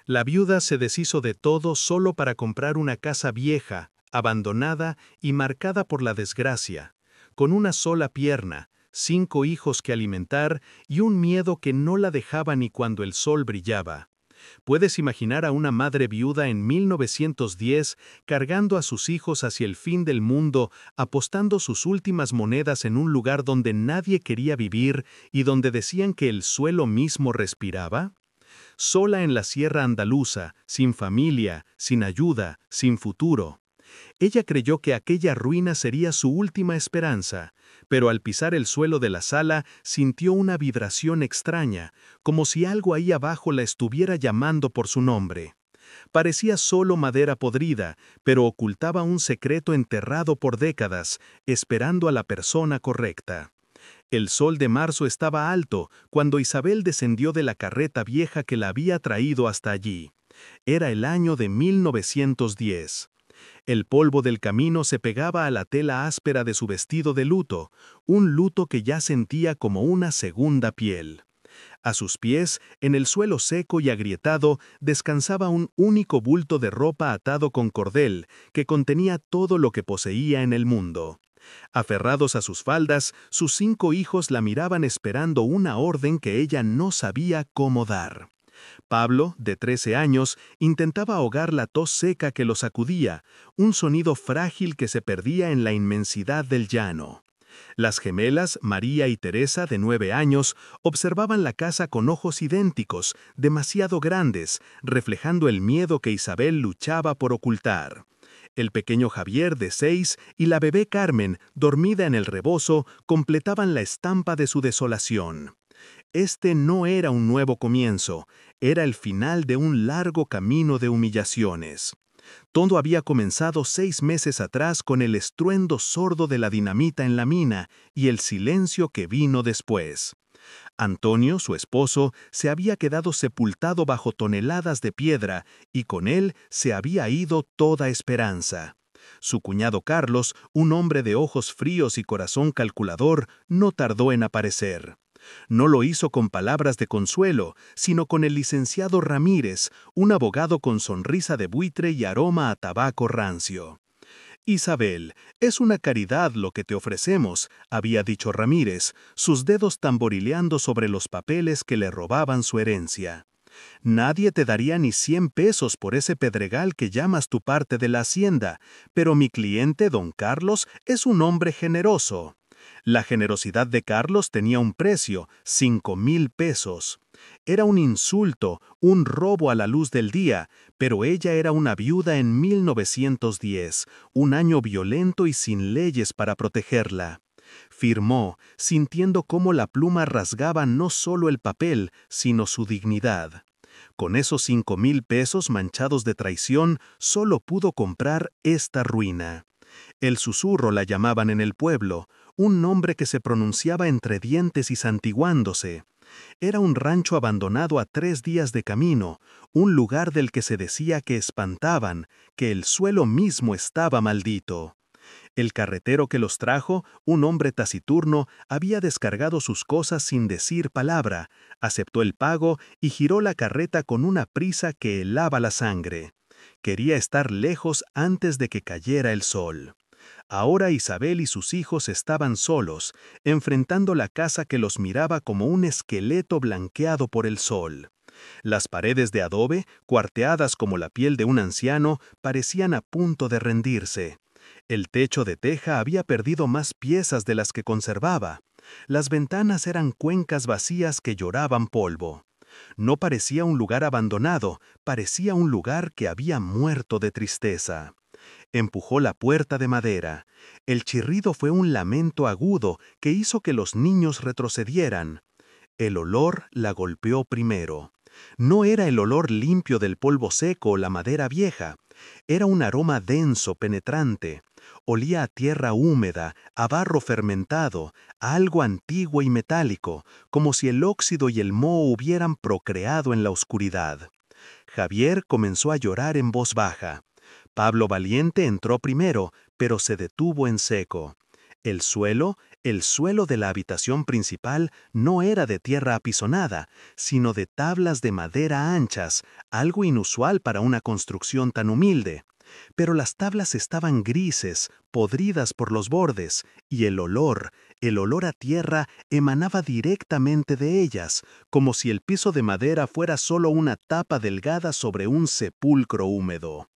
La viuda se deshizo de todo solo para comprar una casa vieja, abandonada y marcada por la desgracia, con una sola pierna, 5 hijos que alimentar y un miedo que no la dejaba ni cuando el sol brillaba. ¿Puedes imaginar a una madre viuda en 1910 cargando a sus hijos hacia el fin del mundo, apostando sus últimas monedas en un lugar donde nadie quería vivir y donde decían que el suelo mismo respiraba? Sola en la sierra andaluza, sin familia, sin ayuda, sin futuro. Ella creyó que aquella ruina sería su última esperanza, pero al pisar el suelo de la sala sintió una vibración extraña, como si algo ahí abajo la estuviera llamando por su nombre. Parecía solo madera podrida, pero ocultaba un secreto enterrado por décadas, esperando a la persona correcta. El sol de marzo estaba alto cuando Isabel descendió de la carreta vieja que la había traído hasta allí. Era el año de 1910. El polvo del camino se pegaba a la tela áspera de su vestido de luto, un luto que ya sentía como una segunda piel. A sus pies, en el suelo seco y agrietado, descansaba un único bulto de ropa atado con cordel, que contenía todo lo que poseía en el mundo. Aferrados a sus faldas, sus 5 hijos la miraban esperando una orden que ella no sabía cómo dar. Pablo, de 13 años, intentaba ahogar la tos seca que lo sacudía, un sonido frágil que se perdía en la inmensidad del llano. Las gemelas, María y Teresa, de 9 años, observaban la casa con ojos idénticos, demasiado grandes, reflejando el miedo que Isabel luchaba por ocultar. El pequeño Javier, de 6, y la bebé Carmen, dormida en el rebozo, completaban la estampa de su desolación. Este no era un nuevo comienzo, era el final de un largo camino de humillaciones. Todo había comenzado 6 meses atrás con el estruendo sordo de la dinamita en la mina y el silencio que vino después. Antonio, su esposo, se había quedado sepultado bajo toneladas de piedra y con él se había ido toda esperanza. Su cuñado Carlos, un hombre de ojos fríos y corazón calculador, no tardó en aparecer. No lo hizo con palabras de consuelo, sino con el licenciado Ramírez, un abogado con sonrisa de buitre y aroma a tabaco rancio. «Isabel, es una caridad lo que te ofrecemos», había dicho Ramírez, sus dedos tamborileando sobre los papeles que le robaban su herencia. «Nadie te daría ni 100 pesos por ese pedregal que llamas tu parte de la hacienda, pero mi cliente, don Carlos, es un hombre generoso». La generosidad de Carlos tenía un precio, 5,000 pesos. Era un insulto, un robo a la luz del día, pero ella era una viuda en 1910, un año violento y sin leyes para protegerla. Firmó, sintiendo cómo la pluma rasgaba no solo el papel, sino su dignidad. Con esos 5,000 pesos manchados de traición, solo pudo comprar esta ruina. El susurro la llamaban en el pueblo, un nombre que se pronunciaba entre dientes y santiguándose. Era un rancho abandonado a 3 días de camino, un lugar del que se decía que espantaban, que el suelo mismo estaba maldito. El carretero que los trajo, un hombre taciturno, había descargado sus cosas sin decir palabra, aceptó el pago y giró la carreta con una prisa que helaba la sangre. Quería estar lejos antes de que cayera el sol. Ahora Isabel y sus hijos estaban solos, enfrentando la casa que los miraba como un esqueleto blanqueado por el sol. Las paredes de adobe, cuarteadas como la piel de un anciano, parecían a punto de rendirse. El techo de teja había perdido más piezas de las que conservaba. Las ventanas eran cuencas vacías que lloraban polvo. No parecía un lugar abandonado, parecía un lugar que había muerto de tristeza. Empujó la puerta de madera. El chirrido fue un lamento agudo que hizo que los niños retrocedieran. El olor la golpeó primero. No era el olor limpio del polvo seco o la madera vieja. Era un aroma denso, penetrante. Olía a tierra húmeda, a barro fermentado, a algo antiguo y metálico, como si el óxido y el moho hubieran procreado en la oscuridad. Javier comenzó a llorar en voz baja. Pablo Valiente entró primero, pero se detuvo en seco. El suelo de la habitación principal no era de tierra apisonada, sino de tablas de madera anchas, algo inusual para una construcción tan humilde. Pero las tablas estaban grises, podridas por los bordes, y el olor a tierra emanaba directamente de ellas, como si el piso de madera fuera solo una tapa delgada sobre un sepulcro húmedo.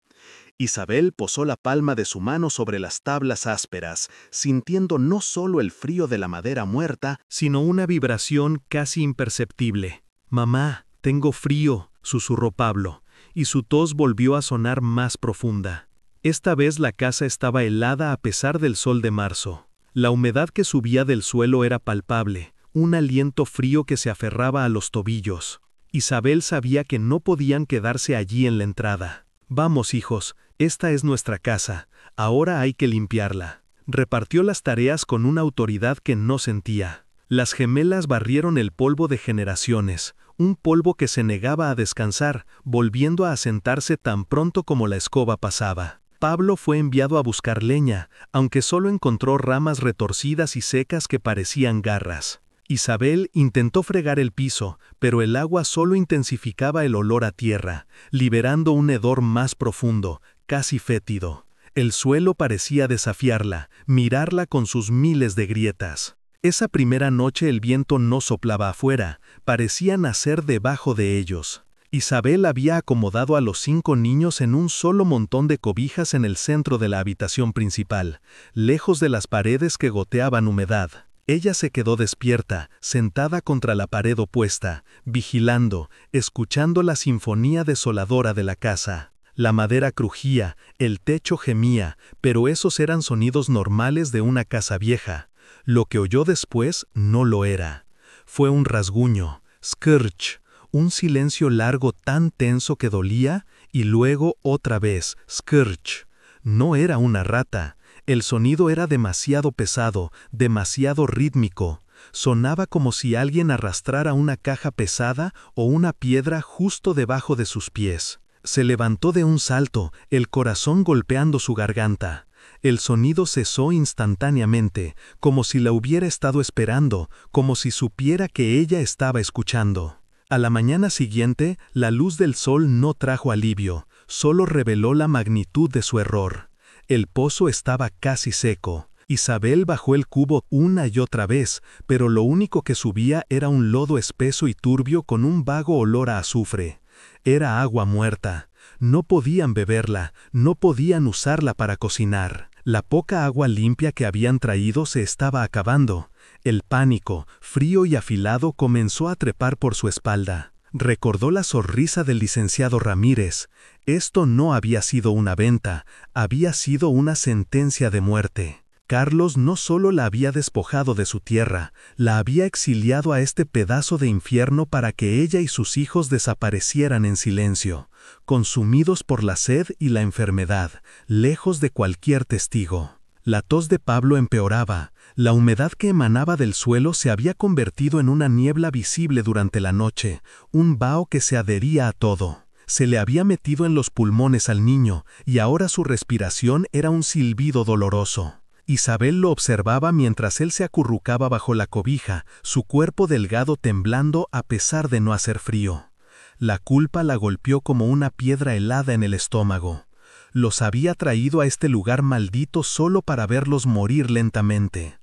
Isabel posó la palma de su mano sobre las tablas ásperas, sintiendo no solo el frío de la madera muerta, sino una vibración casi imperceptible. «Mamá, tengo frío», susurró Pablo, y su tos volvió a sonar más profunda. Esta vez la casa estaba helada a pesar del sol de marzo. La humedad que subía del suelo era palpable, un aliento frío que se aferraba a los tobillos. Isabel sabía que no podían quedarse allí en la entrada. «Vamos, hijos, esta es nuestra casa, ahora hay que limpiarla». Repartió las tareas con una autoridad que no sentía. Las gemelas barrieron el polvo de generaciones, un polvo que se negaba a descansar, volviendo a asentarse tan pronto como la escoba pasaba. Pablo fue enviado a buscar leña, aunque solo encontró ramas retorcidas y secas que parecían garras. Isabel intentó fregar el piso, pero el agua solo intensificaba el olor a tierra, liberando un hedor más profundo, casi fétido. El suelo parecía desafiarla, mirarla con sus miles de grietas. Esa primera noche el viento no soplaba afuera, parecía nacer debajo de ellos. Isabel había acomodado a los 5 niños en un solo montón de cobijas en el centro de la habitación principal, lejos de las paredes que goteaban humedad. Ella se quedó despierta, sentada contra la pared opuesta, vigilando, escuchando la sinfonía desoladora de la casa. La madera crujía, el techo gemía, pero esos eran sonidos normales de una casa vieja. Lo que oyó después no lo era. Fue un rasguño, skrrch, un silencio largo tan tenso que dolía, y luego otra vez, skrrch. No era una rata. El sonido era demasiado pesado, demasiado rítmico. Sonaba como si alguien arrastrara una caja pesada o una piedra justo debajo de sus pies. Se levantó de un salto, el corazón golpeando su garganta. El sonido cesó instantáneamente, como si la hubiera estado esperando, como si supiera que ella estaba escuchando. A la mañana siguiente, la luz del sol no trajo alivio, solo reveló la magnitud de su error. El pozo estaba casi seco. Isabel bajó el cubo una y otra vez, pero lo único que subía era un lodo espeso y turbio con un vago olor a azufre. Era agua muerta. No podían beberla, no podían usarla para cocinar. La poca agua limpia que habían traído se estaba acabando. El pánico, frío y afilado, comenzó a trepar por su espalda. Recordó la sonrisa del licenciado Ramírez. Esto no había sido una venta, había sido una sentencia de muerte. Carlos no solo la había despojado de su tierra, la había exiliado a este pedazo de infierno para que ella y sus hijos desaparecieran en silencio, consumidos por la sed y la enfermedad, lejos de cualquier testigo. La tos de Pablo empeoraba. La humedad que emanaba del suelo se había convertido en una niebla visible durante la noche, un vaho que se adhería a todo. Se le había metido en los pulmones al niño, y ahora su respiración era un silbido doloroso. Isabel lo observaba mientras él se acurrucaba bajo la cobija, su cuerpo delgado temblando a pesar de no hacer frío. La culpa la golpeó como una piedra helada en el estómago. Los había traído a este lugar maldito solo para verlos morir lentamente.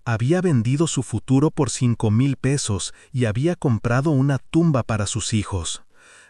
Había vendido su futuro por 5,000 pesos y había comprado una tumba para sus hijos.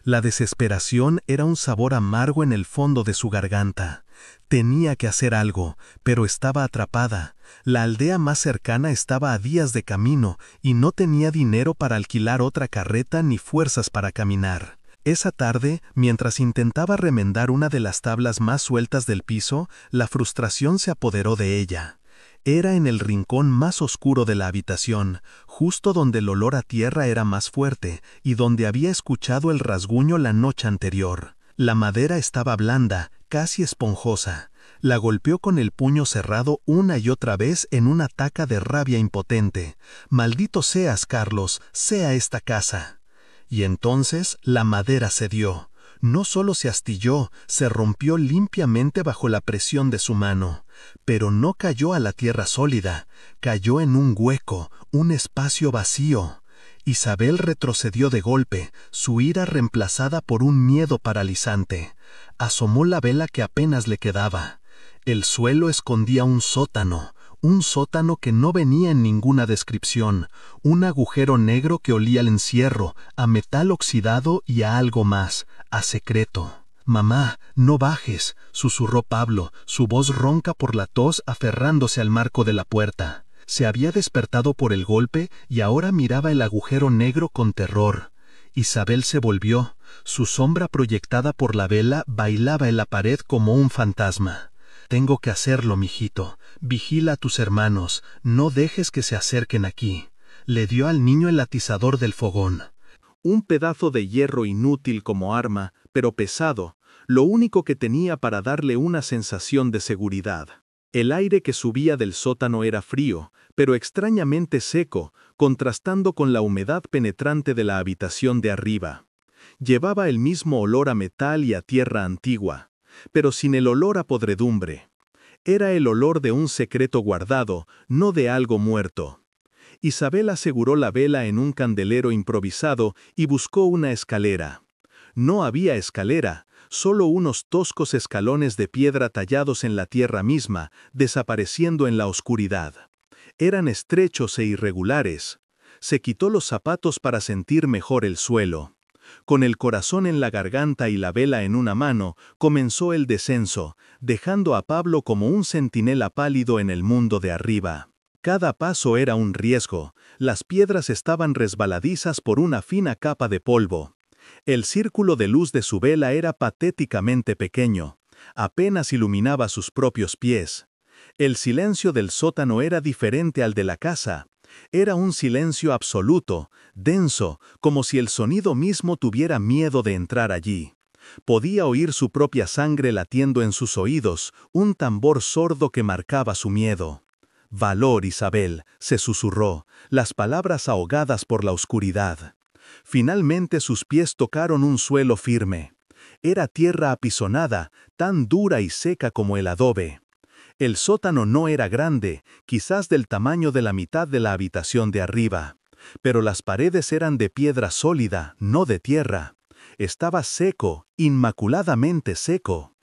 La desesperación era un sabor amargo en el fondo de su garganta. Tenía que hacer algo, pero estaba atrapada. La aldea más cercana estaba a días de camino y no tenía dinero para alquilar otra carreta ni fuerzas para caminar. Esa tarde, mientras intentaba remendar una de las tablas más sueltas del piso, la frustración se apoderó de ella. Era en el rincón más oscuro de la habitación, justo donde el olor a tierra era más fuerte y donde había escuchado el rasguño la noche anterior. La madera estaba blanda, casi esponjosa. La golpeó con el puño cerrado una y otra vez en un ataque de rabia impotente. «Maldito seas, Carlos, sea esta casa». Y entonces la madera cedió. No solo se astilló, se rompió limpiamente bajo la presión de su mano, pero no cayó a la tierra sólida, cayó en un hueco, un espacio vacío. Isabel retrocedió de golpe, su ira reemplazada por un miedo paralizante. Asomó la vela que apenas le quedaba. El suelo escondía un sótano que no venía en ninguna descripción, un agujero negro que olía al encierro, a metal oxidado y a algo más, a secreto. «Mamá, no bajes», susurró Pablo, su voz ronca por la tos aferrándose al marco de la puerta. Se había despertado por el golpe y ahora miraba el agujero negro con terror. Isabel se volvió. Su sombra proyectada por la vela bailaba en la pared como un fantasma. «Tengo que hacerlo, mijito. Vigila a tus hermanos. No dejes que se acerquen aquí». Le dio al niño el atizador del fogón. Un pedazo de hierro inútil como arma, pero pesado, lo único que tenía para darle una sensación de seguridad. El aire que subía del sótano era frío, pero extrañamente seco, contrastando con la humedad penetrante de la habitación de arriba. Llevaba el mismo olor a metal y a tierra antigua, pero sin el olor a podredumbre. Era el olor de un secreto guardado, no de algo muerto. Isabel aseguró la vela en un candelero improvisado y buscó una escalera. No había escalera, solo unos toscos escalones de piedra tallados en la tierra misma, desapareciendo en la oscuridad. Eran estrechos e irregulares. Se quitó los zapatos para sentir mejor el suelo. Con el corazón en la garganta y la vela en una mano, comenzó el descenso, dejando a Pablo como un centinela pálido en el mundo de arriba. Cada paso era un riesgo, las piedras estaban resbaladizas por una fina capa de polvo. El círculo de luz de su vela era patéticamente pequeño, apenas iluminaba sus propios pies. El silencio del sótano era diferente al de la casa. Era un silencio absoluto, denso, como si el sonido mismo tuviera miedo de entrar allí. Podía oír su propia sangre latiendo en sus oídos, un tambor sordo que marcaba su miedo. «Valor, Isabel», se susurró, las palabras ahogadas por la oscuridad. Finalmente sus pies tocaron un suelo firme. Era tierra apisonada, tan dura y seca como el adobe. El sótano no era grande, quizás del tamaño de la mitad de la habitación de arriba, pero las paredes eran de piedra sólida, no de tierra. Estaba seco, inmaculadamente seco.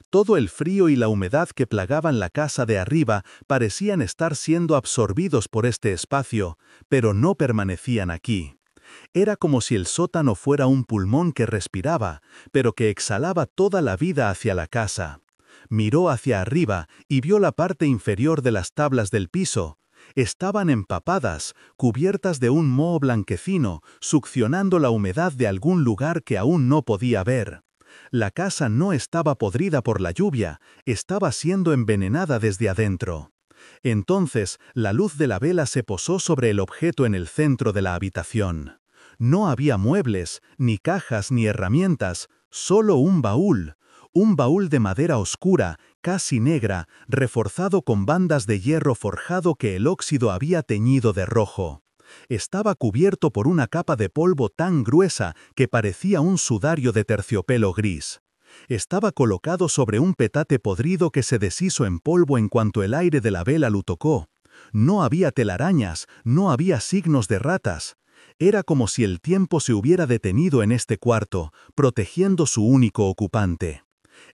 Todo el frío y la humedad que plagaban la casa de arriba parecían estar siendo absorbidos por este espacio, pero no permanecían aquí. Era como si el sótano fuera un pulmón que respiraba, pero que exhalaba toda la vida hacia la casa. Miró hacia arriba y vio la parte inferior de las tablas del piso. Estaban empapadas, cubiertas de un moho blanquecino, succionando la humedad de algún lugar que aún no podía ver. La casa no estaba podrida por la lluvia, estaba siendo envenenada desde adentro. Entonces, la luz de la vela se posó sobre el objeto en el centro de la habitación. No había muebles, ni cajas ni herramientas, solo un baúl de madera oscura, casi negra, reforzado con bandas de hierro forjado que el óxido había teñido de rojo. Estaba cubierto por una capa de polvo tan gruesa que parecía un sudario de terciopelo gris. Estaba colocado sobre un petate podrido que se deshizo en polvo en cuanto el aire de la vela lo tocó. No había telarañas, no había signos de ratas. Era como si el tiempo se hubiera detenido en este cuarto, protegiendo su único ocupante.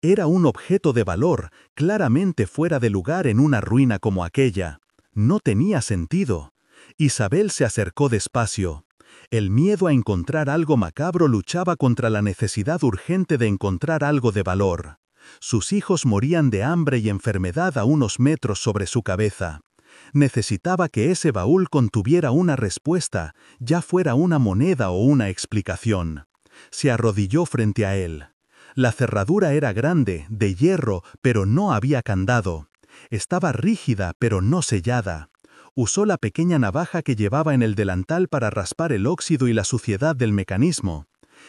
Era un objeto de valor, claramente fuera de lugar en una ruina como aquella. No tenía sentido. Isabel se acercó despacio. El miedo a encontrar algo macabro luchaba contra la necesidad urgente de encontrar algo de valor. Sus hijos morían de hambre y enfermedad a unos metros sobre su cabeza. Necesitaba que ese baúl contuviera una respuesta, ya fuera una moneda o una explicación. Se arrodilló frente a él. La cerradura era grande, de hierro, pero no había candado. Estaba rígida, pero no sellada. Usó la pequeña navaja que llevaba en el delantal para raspar el óxido y la suciedad del mecanismo.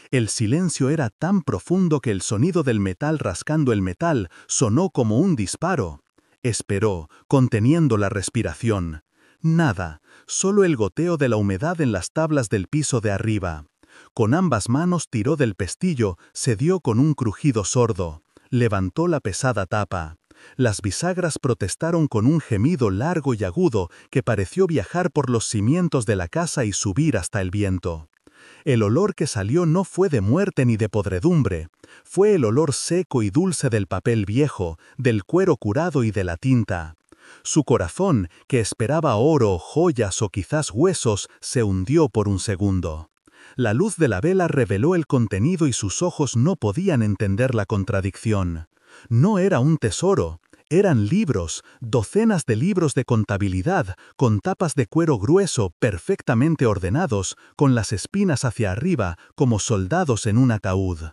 El silencio era tan profundo que el sonido del metal rascando el metal sonó como un disparo. Esperó, conteniendo la respiración. Nada, solo el goteo de la humedad en las tablas del piso de arriba. Con ambas manos tiró del pestillo, se dio con un crujido sordo. Levantó la pesada tapa. Las bisagras protestaron con un gemido largo y agudo que pareció viajar por los cimientos de la casa y subir hasta el viento. El olor que salió no fue de muerte ni de podredumbre, fue el olor seco y dulce del papel viejo, del cuero curado y de la tinta. Su corazón, que esperaba oro, joyas o quizás huesos, se hundió por un segundo. La luz de la vela reveló el contenido y sus ojos no podían entender la contradicción. No era un tesoro, eran libros, docenas de libros de contabilidad, con tapas de cuero grueso perfectamente ordenados, con las espinas hacia arriba, como soldados en un ataúd.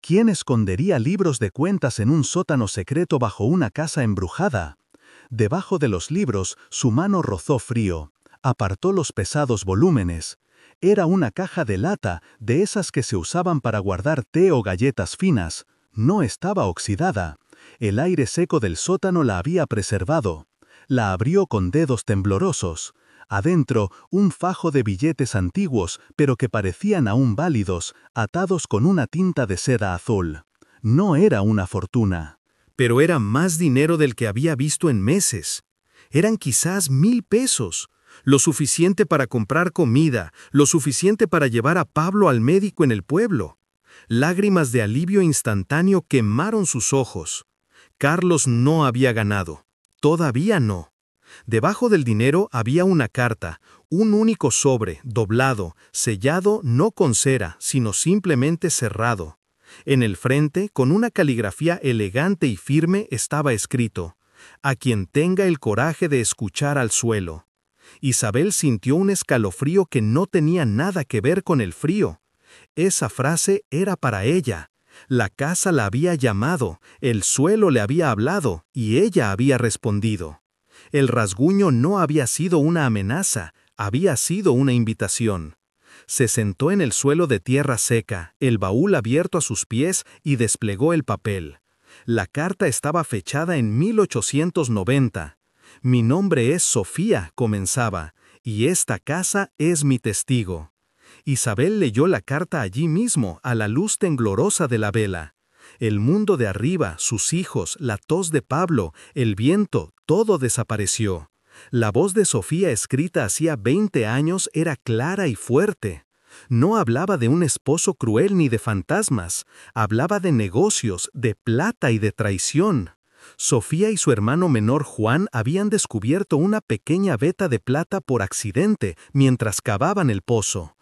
¿Quién escondería libros de cuentas en un sótano secreto bajo una casa embrujada? Debajo de los libros, su mano rozó frío. Apartó los pesados volúmenes. Era una caja de lata, de esas que se usaban para guardar té o galletas finas. No estaba oxidada. El aire seco del sótano la había preservado. La abrió con dedos temblorosos. Adentro, un fajo de billetes antiguos, pero que parecían aún válidos, atados con una tinta de seda azul. No era una fortuna. Pero era más dinero del que había visto en meses. Eran quizás 1000 pesos. Lo suficiente para comprar comida, lo suficiente para llevar a Pablo al médico en el pueblo. Lágrimas de alivio instantáneo quemaron sus ojos. Carlos no había ganado. Todavía no. Debajo del dinero había una carta, un único sobre, doblado, sellado no con cera, sino simplemente cerrado. En el frente, con una caligrafía elegante y firme, estaba escrito: «A quien tenga el coraje de escuchar al suelo». Isabel sintió un escalofrío que no tenía nada que ver con el frío. Esa frase era para ella. La casa la había llamado, el suelo le había hablado, y ella había respondido. El rasguño no había sido una amenaza, había sido una invitación. Se sentó en el suelo de tierra seca, el baúl abierto a sus pies, y desplegó el papel. La carta estaba fechada en 1890. «Mi nombre es Sofía», comenzaba, «y esta casa es mi testigo». Isabel leyó la carta allí mismo, a la luz temblorosa de la vela. El mundo de arriba, sus hijos, la tos de Pablo, el viento, todo desapareció. La voz de Sofía escrita hacía 20 años era clara y fuerte. No hablaba de un esposo cruel ni de fantasmas, hablaba de negocios, de plata y de traición. Sofía y su hermano menor Juan habían descubierto una pequeña veta de plata por accidente mientras cavaban el pozo.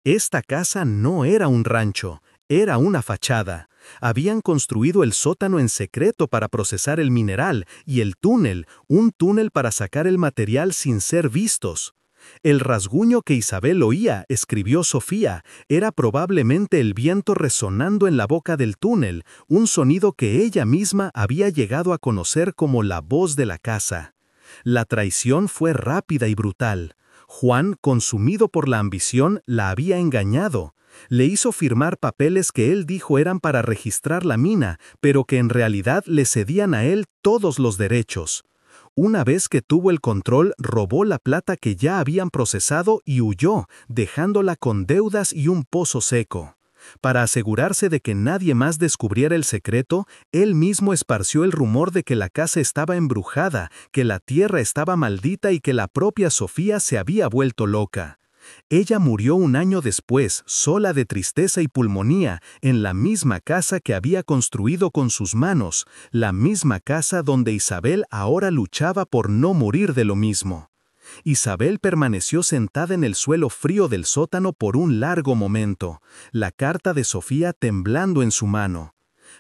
Esta casa no era un rancho, era una fachada. Habían construido el sótano en secreto para procesar el mineral y el túnel, un túnel para sacar el material sin ser vistos. El rasguño que Isabel oía, escribió Sofía, era probablemente el viento resonando en la boca del túnel, un sonido que ella misma había llegado a conocer como la voz de la casa. La traición fue rápida y brutal. Juan, consumido por la ambición, la había engañado. Le hizo firmar papeles que él dijo eran para registrar la mina, pero que en realidad le cedían a él todos los derechos. Una vez que tuvo el control, robó la plata que ya habían procesado y huyó, dejándola con deudas y un pozo seco. Para asegurarse de que nadie más descubriera el secreto, él mismo esparció el rumor de que la casa estaba embrujada, que la tierra estaba maldita y que la propia Sofía se había vuelto loca. Ella murió un año después, sola de tristeza y pulmonía, en la misma casa que había construido con sus manos, la misma casa donde Isabel ahora luchaba por no morir de lo mismo. Isabel permaneció sentada en el suelo frío del sótano por un largo momento, la carta de Sofía temblando en su mano.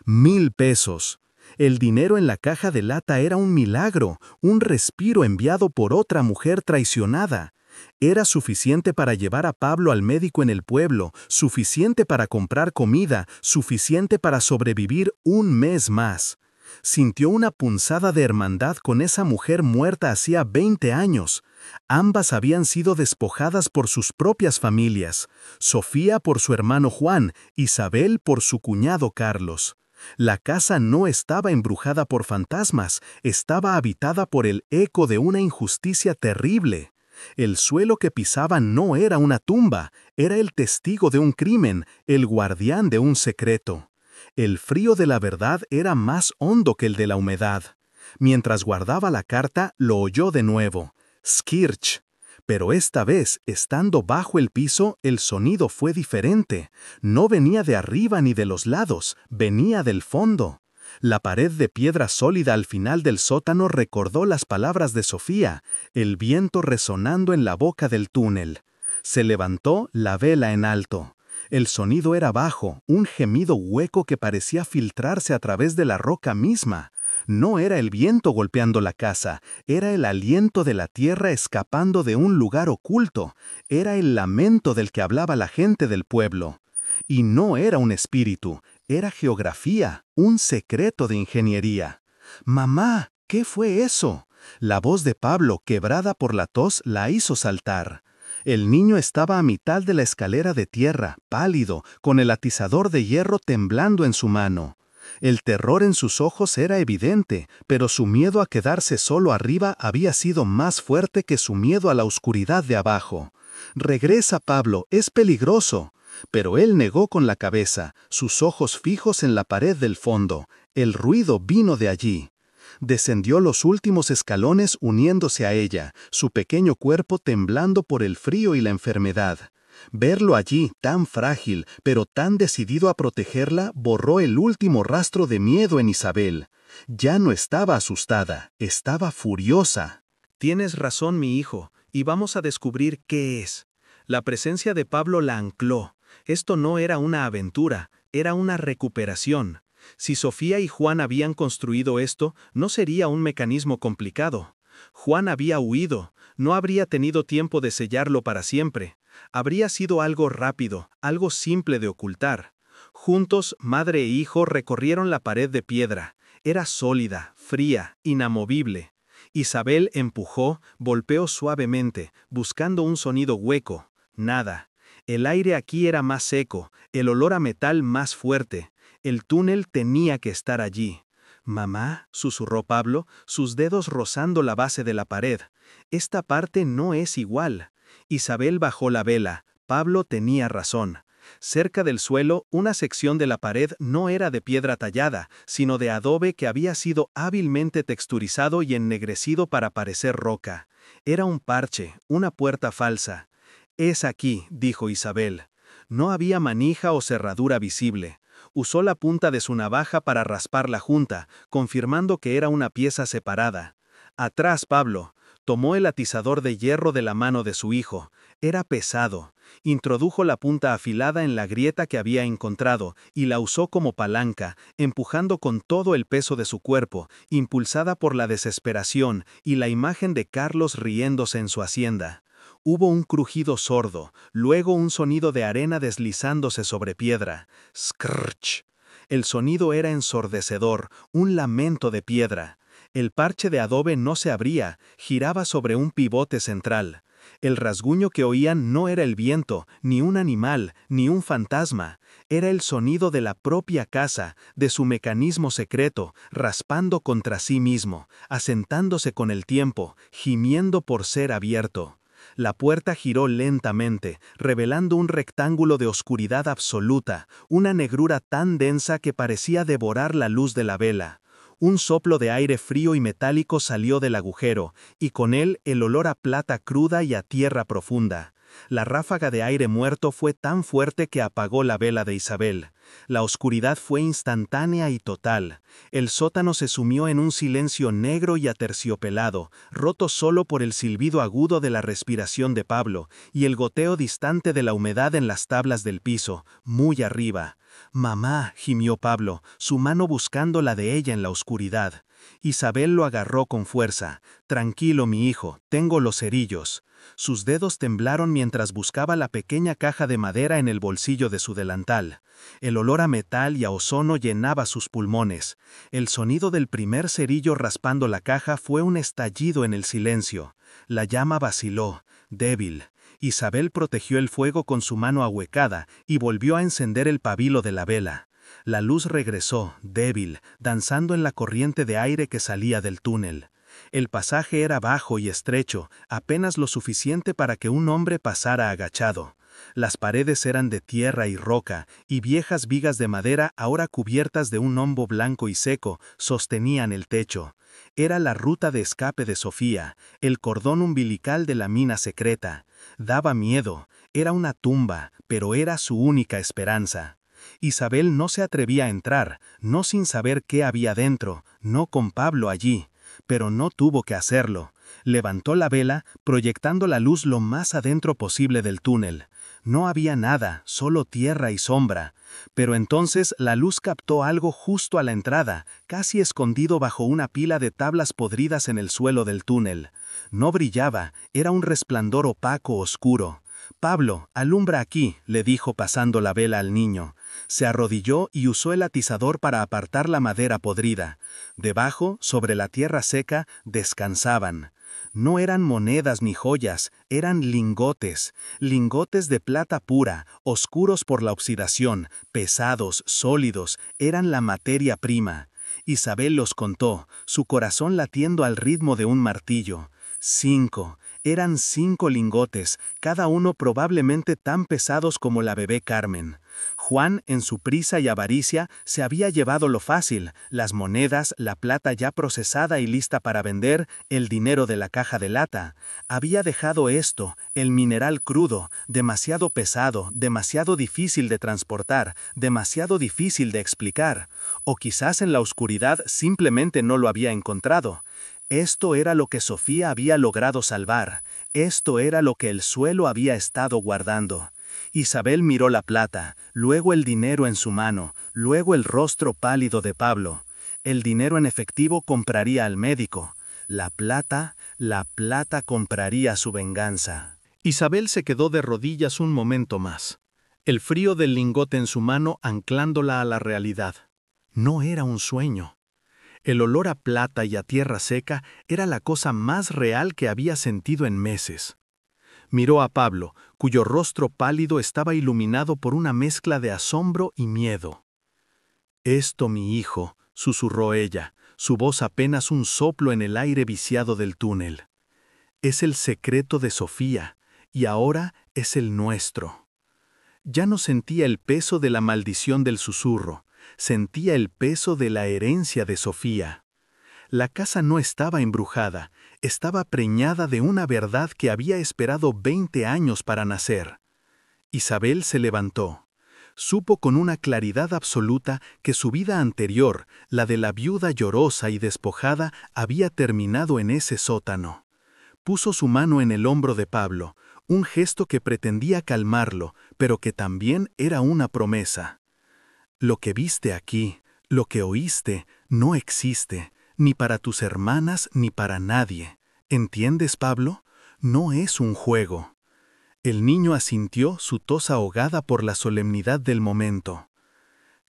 1000 pesos. El dinero en la caja de lata era un milagro, un respiro enviado por otra mujer traicionada. Era suficiente para llevar a Pablo al médico en el pueblo, suficiente para comprar comida, suficiente para sobrevivir un mes más. Sintió una punzada de hermandad con esa mujer muerta hacía 20 años. Ambas habían sido despojadas por sus propias familias, Sofía por su hermano Juan, Isabel por su cuñado Carlos. La casa no estaba embrujada por fantasmas, estaba habitada por el eco de una injusticia terrible. El suelo que pisaban no era una tumba, era el testigo de un crimen, el guardián de un secreto. El frío de la verdad era más hondo que el de la humedad. Mientras guardaba la carta, lo oyó de nuevo. Skirch. Pero esta vez, estando bajo el piso, el sonido fue diferente. No venía de arriba ni de los lados, venía del fondo. La pared de piedra sólida al final del sótano recordó las palabras de Sofía, el viento resonando en la boca del túnel. Se levantó la vela en alto. El sonido era bajo, un gemido hueco que parecía filtrarse a través de la roca misma. No era el viento golpeando la casa, era el aliento de la tierra escapando de un lugar oculto, era el lamento del que hablaba la gente del pueblo. Y no era un espíritu, era geografía, un secreto de ingeniería. «Mamá, ¿qué fue eso?». La voz de Pablo, quebrada por la tos, la hizo saltar. El niño estaba a mitad de la escalera de tierra, pálido, con el atizador de hierro temblando en su mano. El terror en sus ojos era evidente, pero su miedo a quedarse solo arriba había sido más fuerte que su miedo a la oscuridad de abajo. «Regresa, Pablo, es peligroso». Pero él negó con la cabeza, sus ojos fijos en la pared del fondo. El ruido vino de allí. Descendió los últimos escalones uniéndose a ella, su pequeño cuerpo temblando por el frío y la enfermedad. Verlo allí, tan frágil, pero tan decidido a protegerla, borró el último rastro de miedo en Isabel. Ya no estaba asustada, estaba furiosa. Tienes razón, mi hijo, y vamos a descubrir qué es. La presencia de Pablo la ancló. Esto no era una aventura, era una recuperación. Si Sofía y Juan habían construido esto, no sería un mecanismo complicado. Juan había huido, no habría tenido tiempo de sellarlo para siempre. Habría sido algo rápido, algo simple de ocultar. Juntos, madre e hijo recorrieron la pared de piedra. Era sólida, fría, inamovible. Isabel empujó, golpeó suavemente, buscando un sonido hueco. Nada. El aire aquí era más seco, el olor a metal más fuerte. El túnel tenía que estar allí. «Mamá», susurró Pablo, sus dedos rozando la base de la pared. «Esta parte no es igual». Isabel bajó la vela. Pablo tenía razón. Cerca del suelo, una sección de la pared no era de piedra tallada, sino de adobe que había sido hábilmente texturizado y ennegrecido para parecer roca. Era un parche, una puerta falsa. «Es aquí», dijo Isabel. No había manija o cerradura visible. Usó la punta de su navaja para raspar la junta, confirmando que era una pieza separada. «Atrás, Pablo». Tomó el atizador de hierro de la mano de su hijo. Era pesado. Introdujo la punta afilada en la grieta que había encontrado y la usó como palanca, empujando con todo el peso de su cuerpo, impulsada por la desesperación y la imagen de Carlos riéndose en su hacienda. Hubo un crujido sordo, luego un sonido de arena deslizándose sobre piedra. Skrrch. El sonido era ensordecedor, un lamento de piedra. El parche de adobe no se abría, giraba sobre un pivote central. El rasguño que oían no era el viento, ni un animal, ni un fantasma. Era el sonido de la propia casa, de su mecanismo secreto, raspando contra sí mismo, asentándose con el tiempo, gimiendo por ser abierto. La puerta giró lentamente, revelando un rectángulo de oscuridad absoluta, una negrura tan densa que parecía devorar la luz de la vela. Un soplo de aire frío y metálico salió del agujero, y con él el olor a plata cruda y a tierra profunda. La ráfaga de aire muerto fue tan fuerte que apagó la vela de Isabel. La oscuridad fue instantánea y total. El sótano se sumió en un silencio negro y aterciopelado, roto solo por el silbido agudo de la respiración de Pablo y el goteo distante de la humedad en las tablas del piso, muy arriba. «Mamá», gimió Pablo, su mano buscando la de ella en la oscuridad. Isabel lo agarró con fuerza. «Tranquilo, mi hijo, tengo los cerillos». Sus dedos temblaron mientras buscaba la pequeña caja de madera en el bolsillo de su delantal. El olor a metal y a ozono llenaba sus pulmones. El sonido del primer cerillo raspando la caja fue un estallido en el silencio. La llama vaciló, débil. Isabel protegió el fuego con su mano ahuecada y volvió a encender el pabilo de la vela. La luz regresó, débil, danzando en la corriente de aire que salía del túnel. El pasaje era bajo y estrecho, apenas lo suficiente para que un hombre pasara agachado. Las paredes eran de tierra y roca, y viejas vigas de madera, ahora cubiertas de un hombo blanco y seco, sostenían el techo. Era la ruta de escape de Sofía, el cordón umbilical de la mina secreta. Daba miedo, era una tumba, pero era su única esperanza. Isabel no se atrevía a entrar, no sin saber qué había dentro, no con Pablo allí, pero no tuvo que hacerlo. Levantó la vela, proyectando la luz lo más adentro posible del túnel. No había nada, solo tierra y sombra. Pero entonces la luz captó algo justo a la entrada, casi escondido bajo una pila de tablas podridas en el suelo del túnel. No brillaba, era un resplandor opaco oscuro. «Pablo, alumbra aquí», le dijo pasando la vela al niño. Se arrodilló y usó el atizador para apartar la madera podrida. Debajo, sobre la tierra seca, descansaban. No eran monedas ni joyas, eran lingotes de plata pura, oscuros por la oxidación, pesados, sólidos, eran la materia prima. Isabel los contó, su corazón latiendo al ritmo de un martillo. 5. Eran 5 lingotes, cada uno probablemente tan pesados como la bebé Carmen. Juan, en su prisa y avaricia, se había llevado lo fácil, las monedas, la plata ya procesada y lista para vender, el dinero de la caja de lata. Había dejado esto, el mineral crudo, demasiado pesado, demasiado difícil de transportar, demasiado difícil de explicar. O quizás en la oscuridad simplemente no lo había encontrado. Esto era lo que Sofía había logrado salvar, esto era lo que el suelo había estado guardando. Isabel miró la plata, luego el dinero en su mano, luego el rostro pálido de Pablo. El dinero en efectivo compraría al médico. La plata compraría su venganza. Isabel se quedó de rodillas un momento más, el frío del lingote en su mano anclándola a la realidad. No era un sueño. El olor a plata y a tierra seca era la cosa más real que había sentido en meses. Miró a Pablo, cuyo rostro pálido estaba iluminado por una mezcla de asombro y miedo. «Esto, mi hijo», susurró ella, su voz apenas un soplo en el aire viciado del túnel. «Es el secreto de Sofía, y ahora es el nuestro». Ya no sentía el peso de la maldición del susurro, sentía el peso de la herencia de Sofía. La casa no estaba embrujada, estaba preñada de una verdad que había esperado 20 años para nacer. Isabel se levantó. Supo con una claridad absoluta que su vida anterior, la de la viuda llorosa y despojada, había terminado en ese sótano. Puso su mano en el hombro de Pablo, un gesto que pretendía calmarlo, pero que también era una promesa. «Lo que viste aquí, lo que oíste, no existe, ni para tus hermanas ni para nadie. ¿Entiendes, Pablo? No es un juego». El niño asintió, su tos ahogada por la solemnidad del momento.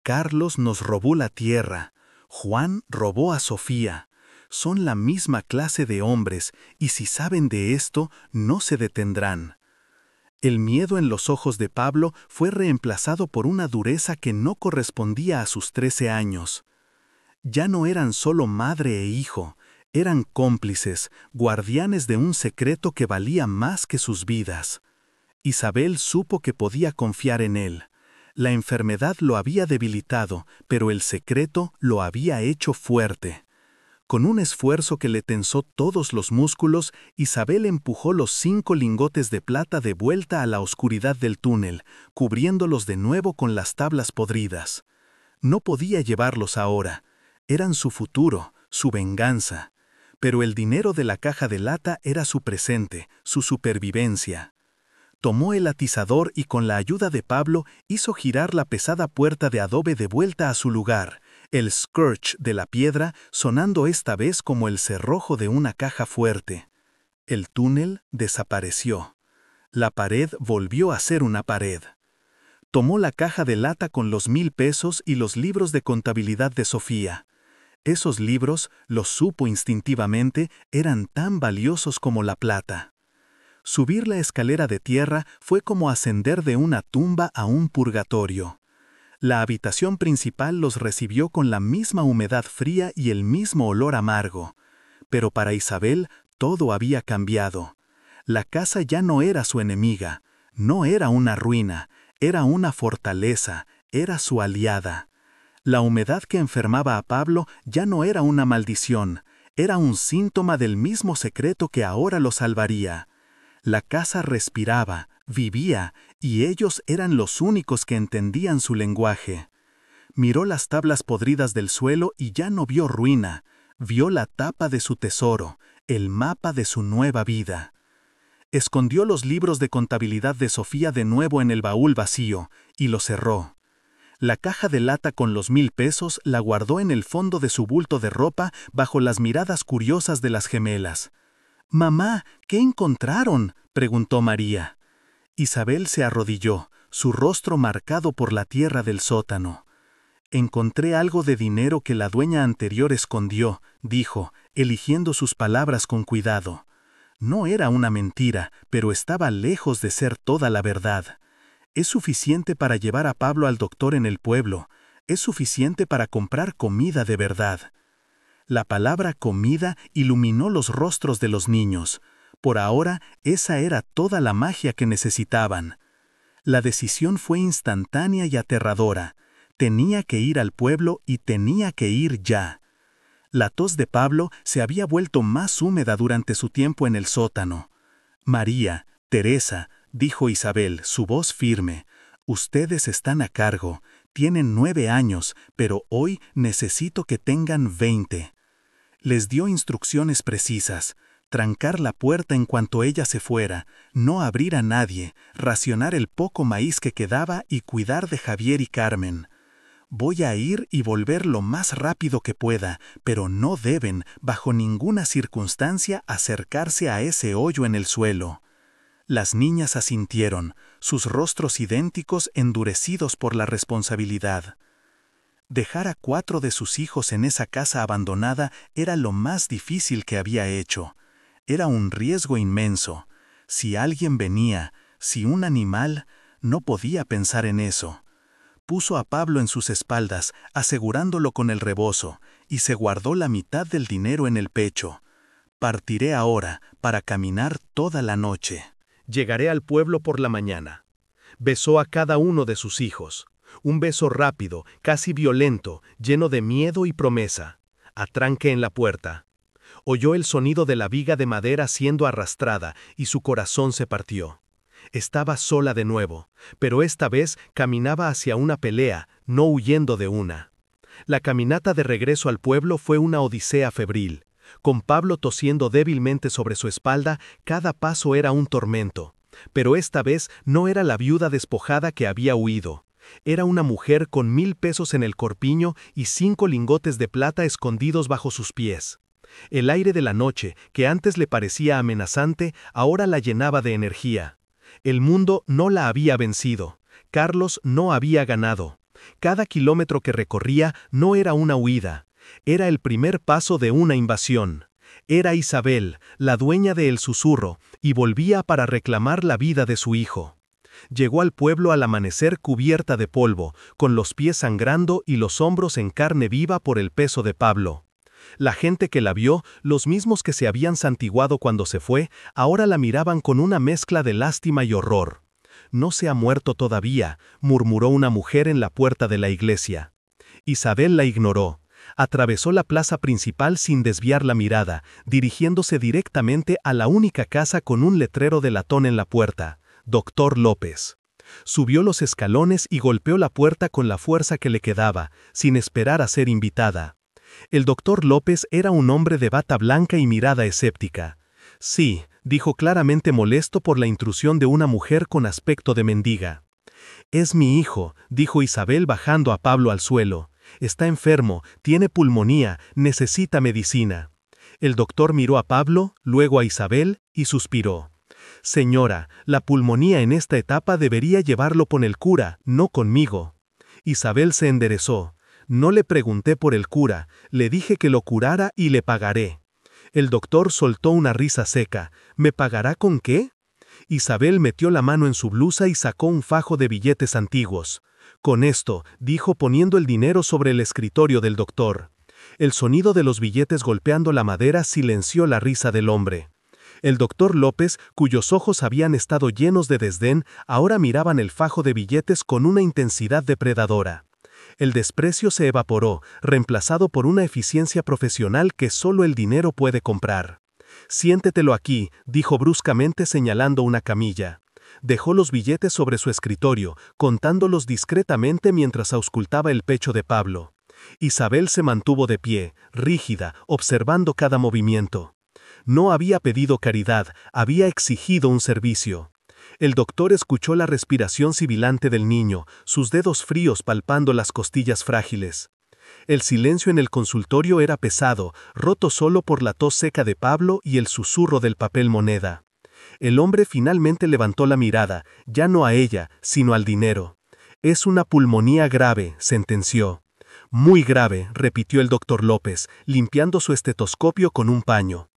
«Carlos nos robó la tierra, Juan robó a Sofía. Son la misma clase de hombres, y si saben de esto, no se detendrán». El miedo en los ojos de Pablo fue reemplazado por una dureza que no correspondía a sus 13 años. Ya no eran solo madre e hijo, eran cómplices, guardianes de un secreto que valía más que sus vidas. Isabel supo que podía confiar en él. La enfermedad lo había debilitado, pero el secreto lo había hecho fuerte. Con un esfuerzo que le tensó todos los músculos, Isabel empujó los 5 lingotes de plata de vuelta a la oscuridad del túnel, cubriéndolos de nuevo con las tablas podridas. No podía llevarlos ahora. Eran su futuro, su venganza. Pero el dinero de la caja de lata era su presente, su supervivencia. Tomó el atizador y con la ayuda de Pablo hizo girar la pesada puerta de adobe de vuelta a su lugar, el scratch de la piedra sonando esta vez como el cerrojo de una caja fuerte. El túnel desapareció. La pared volvió a ser una pared. Tomó la caja de lata con los 1000 pesos y los libros de contabilidad de Sofía. Esos libros, los supo instintivamente, eran tan valiosos como la plata. Subir la escalera de tierra fue como ascender de una tumba a un purgatorio. La habitación principal los recibió con la misma humedad fría y el mismo olor amargo. Pero para Isabel todo había cambiado. La casa ya no era su enemiga, no era una ruina, era una fortaleza, era su aliada. La humedad que enfermaba a Pablo ya no era una maldición, era un síntoma del mismo secreto que ahora lo salvaría. La casa respiraba, vivía, y ellos eran los únicos que entendían su lenguaje. Miró las tablas podridas del suelo y ya no vio ruina, vio la tapa de su tesoro, el mapa de su nueva vida. Escondió los libros de contabilidad de Sofía de nuevo en el baúl vacío, y lo cerró. La caja de lata con los 1000 pesos la guardó en el fondo de su bulto de ropa bajo las miradas curiosas de las gemelas. «Mamá, ¿qué encontraron?», preguntó María. Isabel se arrodilló, su rostro marcado por la tierra del sótano. «Encontré algo de dinero que la dueña anterior escondió», dijo, eligiendo sus palabras con cuidado. No era una mentira, pero estaba lejos de ser toda la verdad. Es suficiente para llevar a Pablo al doctor en el pueblo. Es suficiente para comprar comida de verdad. La palabra comida iluminó los rostros de los niños. Por ahora, esa era toda la magia que necesitaban. La decisión fue instantánea y aterradora. Tenía que ir al pueblo y tenía que ir ya. La tos de Pablo se había vuelto más húmeda durante su tiempo en el sótano. «María, Teresa», dijo Isabel, su voz firme, «ustedes están a cargo. Tienen 9 años, pero hoy necesito que tengan 20». Les dio instrucciones precisas: trancar la puerta en cuanto ella se fuera, no abrir a nadie, racionar el poco maíz que quedaba y cuidar de Javier y Carmen. «Voy a ir y volver lo más rápido que pueda, pero no deben, bajo ninguna circunstancia, acercarse a ese hoyo en el suelo». Las niñas asintieron, sus rostros idénticos endurecidos por la responsabilidad. Dejar a 4 de sus hijos en esa casa abandonada era lo más difícil que había hecho. Era un riesgo inmenso. Si alguien venía, si un animal, no podía pensar en eso. Puso a Pablo en sus espaldas, asegurándolo con el rebozo, y se guardó la mitad del dinero en el pecho. «Partiré ahora, para caminar toda la noche. Llegaré al pueblo por la mañana». Besó a cada uno de sus hijos. Un beso rápido, casi violento, lleno de miedo y promesa. Atranque en la puerta. Oyó el sonido de la viga de madera siendo arrastrada y su corazón se partió. Estaba sola de nuevo, pero esta vez caminaba hacia una pelea, no huyendo de una. La caminata de regreso al pueblo fue una odisea febril. Con Pablo tosiendo débilmente sobre su espalda, cada paso era un tormento. Pero esta vez no era la viuda despojada que había huido. Era una mujer con 1000 pesos en el corpiño y 5 lingotes de plata escondidos bajo sus pies. El aire de la noche, que antes le parecía amenazante, ahora la llenaba de energía. El mundo no la había vencido. Carlos no había ganado. Cada kilómetro que recorría no era una huida. Era el primer paso de una invasión. Era Isabel, la dueña de El Susurro, y volvía para reclamar la vida de su hijo. Llegó al pueblo al amanecer cubierta de polvo, con los pies sangrando y los hombros en carne viva por el peso de Pablo. La gente que la vio, los mismos que se habían santiguado cuando se fue, ahora la miraban con una mezcla de lástima y horror. «No se ha muerto todavía», murmuró una mujer en la puerta de la iglesia. Isabel la ignoró. Atravesó la plaza principal sin desviar la mirada, dirigiéndose directamente a la única casa con un letrero de latón en la puerta: Doctor López. Subió los escalones y golpeó la puerta con la fuerza que le quedaba, sin esperar a ser invitada. El doctor López era un hombre de bata blanca y mirada escéptica. «Sí», dijo claramente molesto por la intrusión de una mujer con aspecto de mendiga. «Es mi hijo», dijo Isabel bajando a Pablo al suelo. «Está enfermo, tiene pulmonía, necesita medicina». El doctor miró a Pablo, luego a Isabel, y suspiró. «Señora, la pulmonía en esta etapa debería llevarlo con el cura, no conmigo». Isabel se enderezó. «No le pregunté por el cura, le dije que lo curara y le pagaré». El doctor soltó una risa seca. «¿Me pagará con qué?». Isabel metió la mano en su blusa y sacó un fajo de billetes antiguos. «Con esto», dijo poniendo el dinero sobre el escritorio del doctor. El sonido de los billetes golpeando la madera silenció la risa del hombre. El doctor López, cuyos ojos habían estado llenos de desdén, ahora miraban el fajo de billetes con una intensidad depredadora. El desprecio se evaporó, reemplazado por una eficiencia profesional que solo el dinero puede comprar. «Siéntetelo aquí», dijo bruscamente señalando una camilla. Dejó los billetes sobre su escritorio, contándolos discretamente mientras auscultaba el pecho de Pablo. Isabel se mantuvo de pie, rígida, observando cada movimiento. No había pedido caridad, había exigido un servicio. El doctor escuchó la respiración sibilante del niño, sus dedos fríos palpando las costillas frágiles. El silencio en el consultorio era pesado, roto solo por la tos seca de Pablo y el susurro del papel moneda. El hombre finalmente levantó la mirada, ya no a ella, sino al dinero. «Es una pulmonía grave», sentenció. «Muy grave», repitió el doctor López, limpiando su estetoscopio con un paño.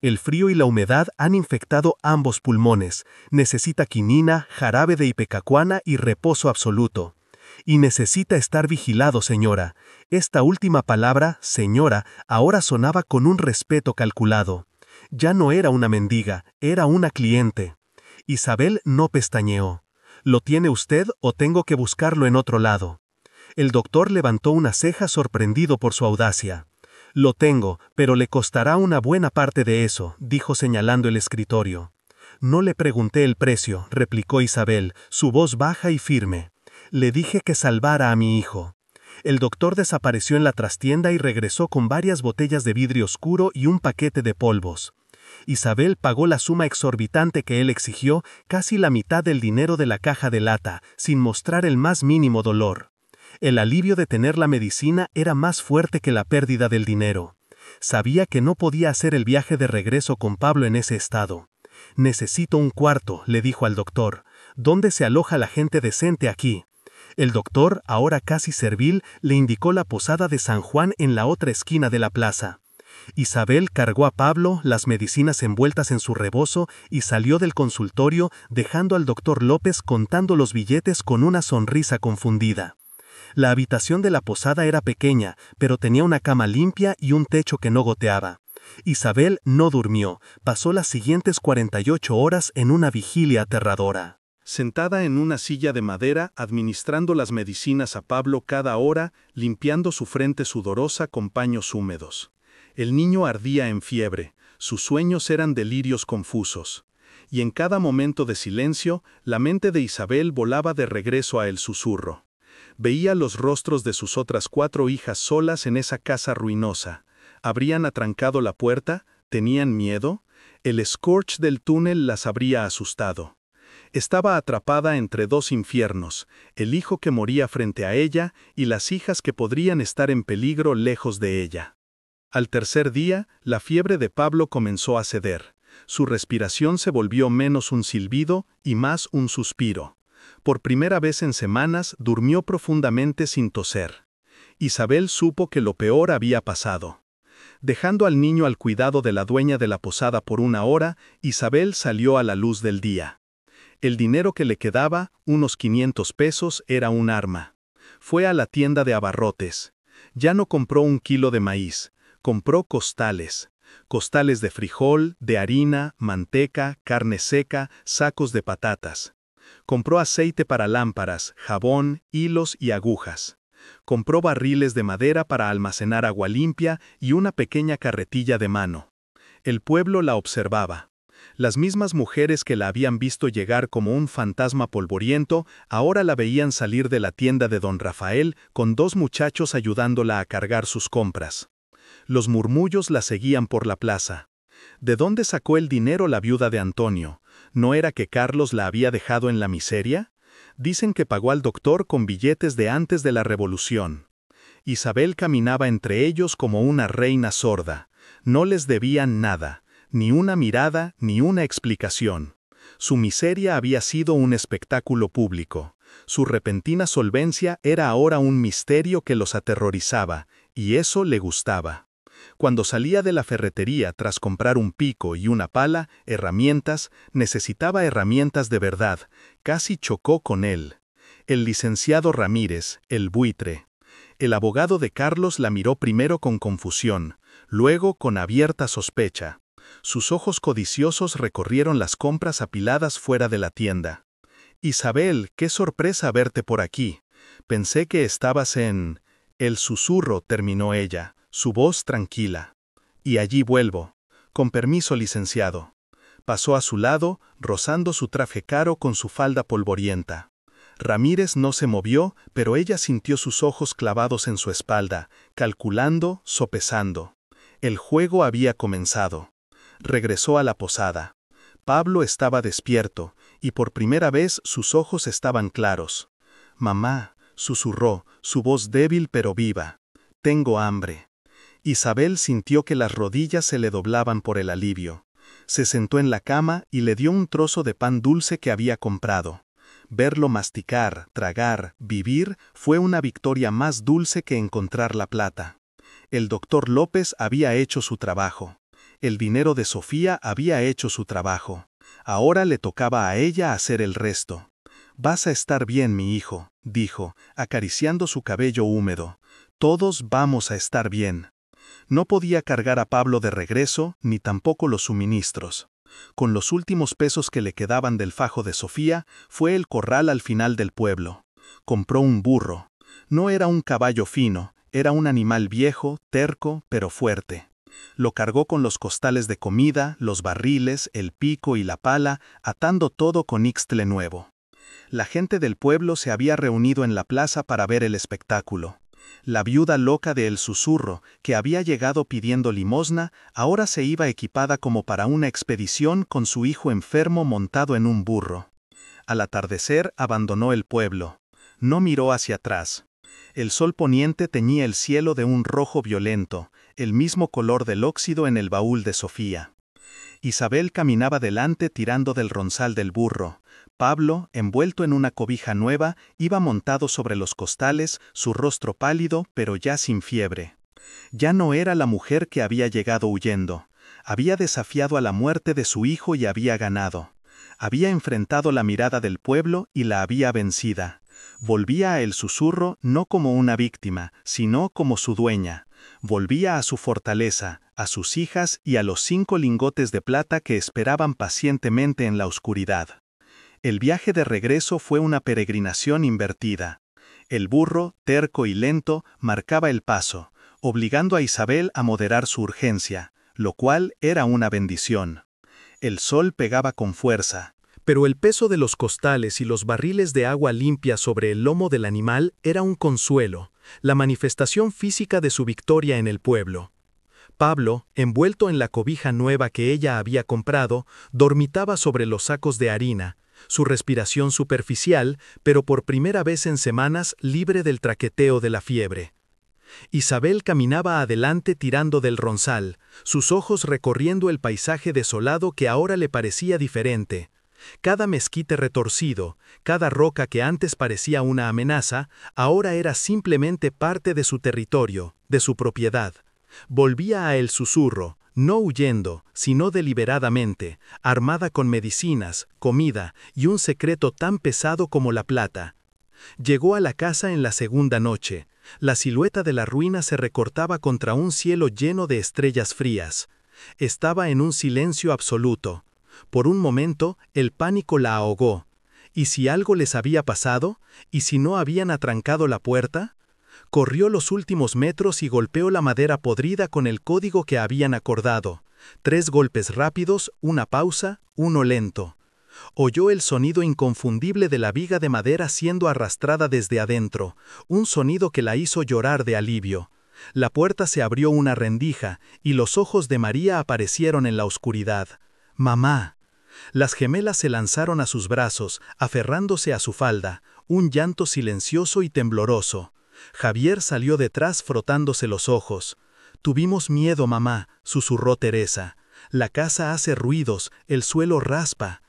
«El frío y la humedad han infectado ambos pulmones. Necesita quinina, jarabe de ipecacuana y reposo absoluto. Y necesita estar vigilado, señora». Esta última palabra, señora, ahora sonaba con un respeto calculado. Ya no era una mendiga, era una cliente. Isabel no pestañeó. «¿Lo tiene usted o tengo que buscarlo en otro lado?» El doctor levantó una ceja sorprendido por su audacia. «Lo tengo, pero le costará una buena parte de eso», dijo señalando el escritorio. «No le pregunté el precio», replicó Isabel, su voz baja y firme. «Le dije que salvara a mi hijo». El doctor desapareció en la trastienda y regresó con varias botellas de vidrio oscuro y un paquete de polvos. Isabel pagó la suma exorbitante que él exigió, casi la mitad del dinero de la caja de lata, sin mostrar el más mínimo dolor. El alivio de tener la medicina era más fuerte que la pérdida del dinero. Sabía que no podía hacer el viaje de regreso con Pablo en ese estado. «Necesito un cuarto», le dijo al doctor. «¿Dónde se aloja la gente decente aquí?» El doctor, ahora casi servil, le indicó la posada de San Juan en la otra esquina de la plaza. Isabel cargó a Pablo, las medicinas envueltas en su rebozo, y salió del consultorio, dejando al doctor López contando los billetes con una sonrisa confundida. La habitación de la posada era pequeña, pero tenía una cama limpia y un techo que no goteaba. Isabel no durmió, pasó las siguientes 48 horas en una vigilia aterradora. Sentada en una silla de madera, administrando las medicinas a Pablo cada hora, limpiando su frente sudorosa con paños húmedos. El niño ardía en fiebre, sus sueños eran delirios confusos. Y en cada momento de silencio, la mente de Isabel volaba de regreso a el susurro. Veía los rostros de sus otras 4 hijas solas en esa casa ruinosa. ¿Habrían atrancado la puerta? ¿Tenían miedo? El scorch del túnel las habría asustado. Estaba atrapada entre 2 infiernos, el hijo que moría frente a ella y las hijas que podrían estar en peligro lejos de ella. Al tercer día, la fiebre de Pablo comenzó a ceder. Su respiración se volvió menos un silbido y más un suspiro. Por primera vez en semanas, durmió profundamente sin toser. Isabel supo que lo peor había pasado. Dejando al niño al cuidado de la dueña de la posada por 1 hora, Isabel salió a la luz del día. El dinero que le quedaba, unos 500 pesos, era un arma. Fue a la tienda de abarrotes. Ya no compró 1 kilo de maíz, compró costales. Costales de frijol, de harina, manteca, carne seca, sacos de patatas. Compró aceite para lámparas, jabón, hilos y agujas. Compró barriles de madera para almacenar agua limpia y una pequeña carretilla de mano. El pueblo la observaba. Las mismas mujeres que la habían visto llegar como un fantasma polvoriento, ahora la veían salir de la tienda de don Rafael con 2 muchachos ayudándola a cargar sus compras. Los murmullos la seguían por la plaza. ¿De dónde sacó el dinero la viuda de Antonio? ¿No era que Carlos la había dejado en la miseria? Dicen que pagó al doctor con billetes de antes de la revolución. Isabel caminaba entre ellos como una reina sorda. No les debían nada, ni una mirada, ni una explicación. Su miseria había sido un espectáculo público. Su repentina solvencia era ahora un misterio que los aterrorizaba, y eso le gustaba. Cuando salía de la ferretería tras comprar un pico y una pala, herramientas, necesitaba herramientas de verdad, casi chocó con él. El licenciado Ramírez, el buitre. El abogado de Carlos la miró primero con confusión, luego con abierta sospecha. Sus ojos codiciosos recorrieron las compras apiladas fuera de la tienda. «Isabel, qué sorpresa verte por aquí. Pensé que estabas en...» «El susurro», terminó ella, su voz tranquila. «Y allí vuelvo. Con permiso, licenciado». Pasó a su lado, rozando su traje caro con su falda polvorienta. Ramírez no se movió, pero ella sintió sus ojos clavados en su espalda, calculando, sopesando. El juego había comenzado. Regresó a la posada. Pablo estaba despierto, y por primera vez sus ojos estaban claros. «Mamá», susurró, su voz débil pero viva. «Tengo hambre». Isabel sintió que las rodillas se le doblaban por el alivio. Se sentó en la cama y le dio un trozo de pan dulce que había comprado. Verlo masticar, tragar, vivir, fue una victoria más dulce que encontrar la plata. El doctor López había hecho su trabajo. El dinero de Sofía había hecho su trabajo. Ahora le tocaba a ella hacer el resto. «Vas a estar bien, mi hijo», dijo, acariciando su cabello húmedo. «Todos vamos a estar bien». No podía cargar a Pablo de regreso, ni tampoco los suministros. Con los últimos pesos que le quedaban del fajo de Sofía, fue el corral al final del pueblo. Compró un burro. No era un caballo fino, era un animal viejo, terco, pero fuerte. Lo cargó con los costales de comida, los barriles, el pico y la pala, atando todo con ixtle nuevo. La gente del pueblo se había reunido en la plaza para ver el espectáculo. La viuda loca de El Susurro, que había llegado pidiendo limosna, ahora se iba equipada como para una expedición con su hijo enfermo montado en un burro. Al atardecer abandonó el pueblo. No miró hacia atrás. El sol poniente teñía el cielo de un rojo violento, el mismo color del óxido en el baúl de Sofía. Isabel caminaba delante tirando del ronzal del burro. Pablo, envuelto en una cobija nueva, iba montado sobre los costales, su rostro pálido, pero ya sin fiebre. Ya no era la mujer que había llegado huyendo. Había desafiado a la muerte de su hijo y había ganado. Había enfrentado la mirada del pueblo y la había vencida. Volvía a El Susurro no como una víctima, sino como su dueña. Volvía a su fortaleza, a sus hijas y a los 5 lingotes de plata que esperaban pacientemente en la oscuridad. El viaje de regreso fue una peregrinación invertida. El burro, terco y lento, marcaba el paso, obligando a Isabel a moderar su urgencia, lo cual era una bendición. El sol pegaba con fuerza. Pero el peso de los costales y los barriles de agua limpia sobre el lomo del animal era un consuelo, la manifestación física de su victoria en el pueblo. Pablo, envuelto en la cobija nueva que ella había comprado, dormitaba sobre los sacos de harina, su respiración superficial, pero por primera vez en semanas libre del traqueteo de la fiebre. Isabel caminaba adelante tirando del ronzal, sus ojos recorriendo el paisaje desolado que ahora le parecía diferente. Cada mezquite retorcido, cada roca que antes parecía una amenaza, ahora era simplemente parte de su territorio, de su propiedad. Volvía a El Susurro, no huyendo, sino deliberadamente, armada con medicinas, comida y un secreto tan pesado como la plata. Llegó a la casa en la segunda noche. La silueta de la ruina se recortaba contra un cielo lleno de estrellas frías. Estaba en un silencio absoluto. Por un momento, el pánico la ahogó. ¿Y si algo les había pasado? ¿Y si no habían atrancado la puerta? Corrió los últimos metros y golpeó la madera podrida con el código que habían acordado. 3 golpes rápidos, una pausa, uno lento. Oyó el sonido inconfundible de la viga de madera siendo arrastrada desde adentro, un sonido que la hizo llorar de alivio. La puerta se abrió una rendija, y los ojos de María aparecieron en la oscuridad. «Mamá». Las gemelas se lanzaron a sus brazos, aferrándose a su falda, un llanto silencioso y tembloroso. Javier salió detrás frotándose los ojos. «Tuvimos miedo, mamá», susurró Teresa. «La casa hace ruidos, el suelo raspa».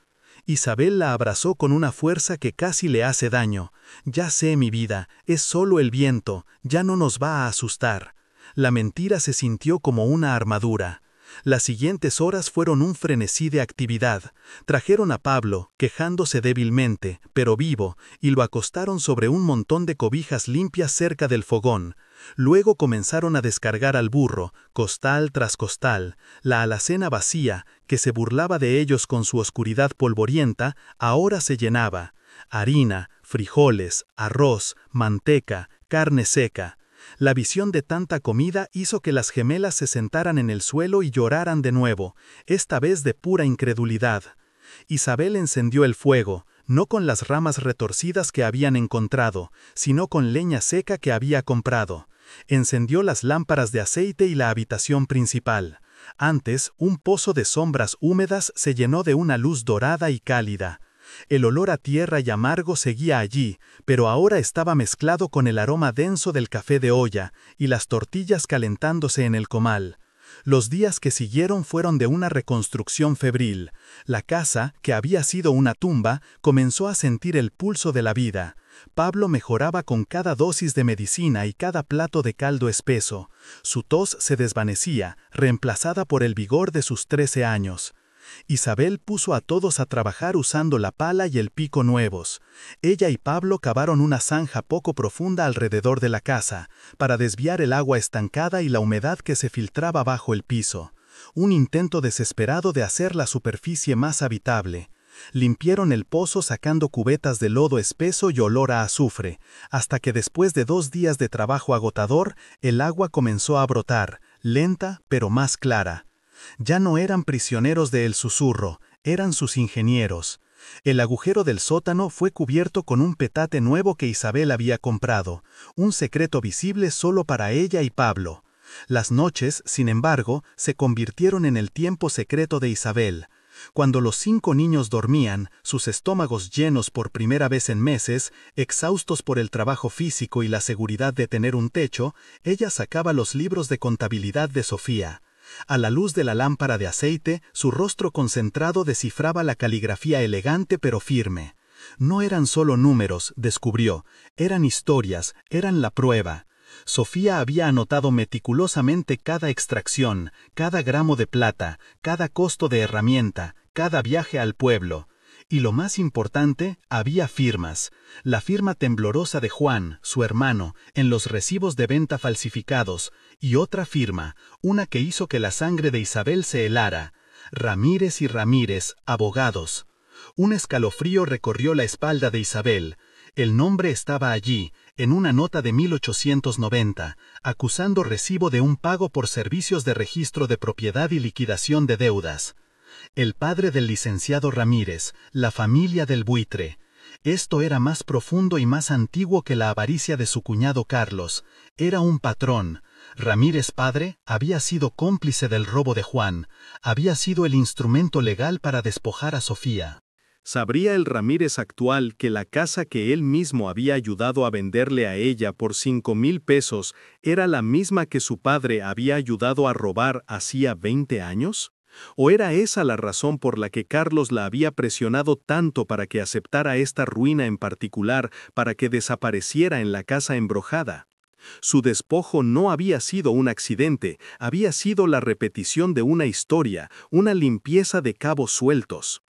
Isabel la abrazó con una fuerza que casi le hace daño. «Ya sé, mi vida, es solo el viento, ya no nos va a asustar». La mentira se sintió como una armadura. Las siguientes horas fueron un frenesí de actividad. Trajeron a Pablo, quejándose débilmente, pero vivo, y lo acostaron sobre un montón de cobijas limpias cerca del fogón. Luego comenzaron a descargar al burro, costal tras costal. La alacena vacía, que se burlaba de ellos con su oscuridad polvorienta, ahora se llenaba. Harina, frijoles, arroz, manteca, carne seca. La visión de tanta comida hizo que las gemelas se sentaran en el suelo y lloraran de nuevo, esta vez de pura incredulidad. Isabel encendió el fuego, no con las ramas retorcidas que habían encontrado, sino con leña seca que había comprado. Encendió las lámparas de aceite y la habitación principal. Antes, un pozo de sombras húmedas se llenó de una luz dorada y cálida. El olor a tierra y amargo seguía allí, pero ahora estaba mezclado con el aroma denso del café de olla y las tortillas calentándose en el comal. Los días que siguieron fueron de una reconstrucción febril. La casa, que había sido una tumba, comenzó a sentir el pulso de la vida. Pablo mejoraba con cada dosis de medicina y cada plato de caldo espeso. Su tos se desvanecía, reemplazada por el vigor de sus 13 años. Isabel puso a todos a trabajar usando la pala y el pico nuevos. Ella y Pablo cavaron una zanja poco profunda alrededor de la casa, para desviar el agua estancada y la humedad que se filtraba bajo el piso. Un intento desesperado de hacer la superficie más habitable. Limpiaron el pozo sacando cubetas de lodo espeso y olor a azufre, hasta que después de 2 días de trabajo agotador, el agua comenzó a brotar, lenta pero más clara. Ya no eran prisioneros del susurro, eran sus ingenieros. El agujero del sótano fue cubierto con un petate nuevo que Isabel había comprado, un secreto visible solo para ella y Pablo. Las noches, sin embargo, se convirtieron en el tiempo secreto de Isabel. Cuando los 5 niños dormían, sus estómagos llenos por primera vez en meses, exhaustos por el trabajo físico y la seguridad de tener un techo, ella sacaba los libros de contabilidad de Sofía. A la luz de la lámpara de aceite, su rostro concentrado descifraba la caligrafía elegante pero firme. No eran solo números, descubrió, eran historias, eran la prueba. Sofía había anotado meticulosamente cada extracción, cada gramo de plata, cada costo de herramienta, cada viaje al pueblo. Y lo más importante, había firmas. La firma temblorosa de Juan, su hermano, en los recibos de venta falsificados, y otra firma, una que hizo que la sangre de Isabel se helara. Ramírez y Ramírez, abogados. Un escalofrío recorrió la espalda de Isabel. El nombre estaba allí, en una nota de 1890, acusando recibo de un pago por servicios de registro de propiedad y liquidación de deudas. El padre del licenciado Ramírez, la familia del buitre. Esto era más profundo y más antiguo que la avaricia de su cuñado Carlos. Era un patrón. Ramírez padre había sido cómplice del robo de Juan. Había sido el instrumento legal para despojar a Sofía. Sabría el Ramírez actual que la casa que él mismo había ayudado a venderle a ella por 5,000 pesos era la misma que su padre había ayudado a robar hacía 20 años? ¿O era esa la razón por la que Carlos la había presionado tanto para que aceptara esta ruina en particular, para que desapareciera en la casa embrujada? Su despojo no había sido un accidente, había sido la repetición de una historia, una limpieza de cabos sueltos.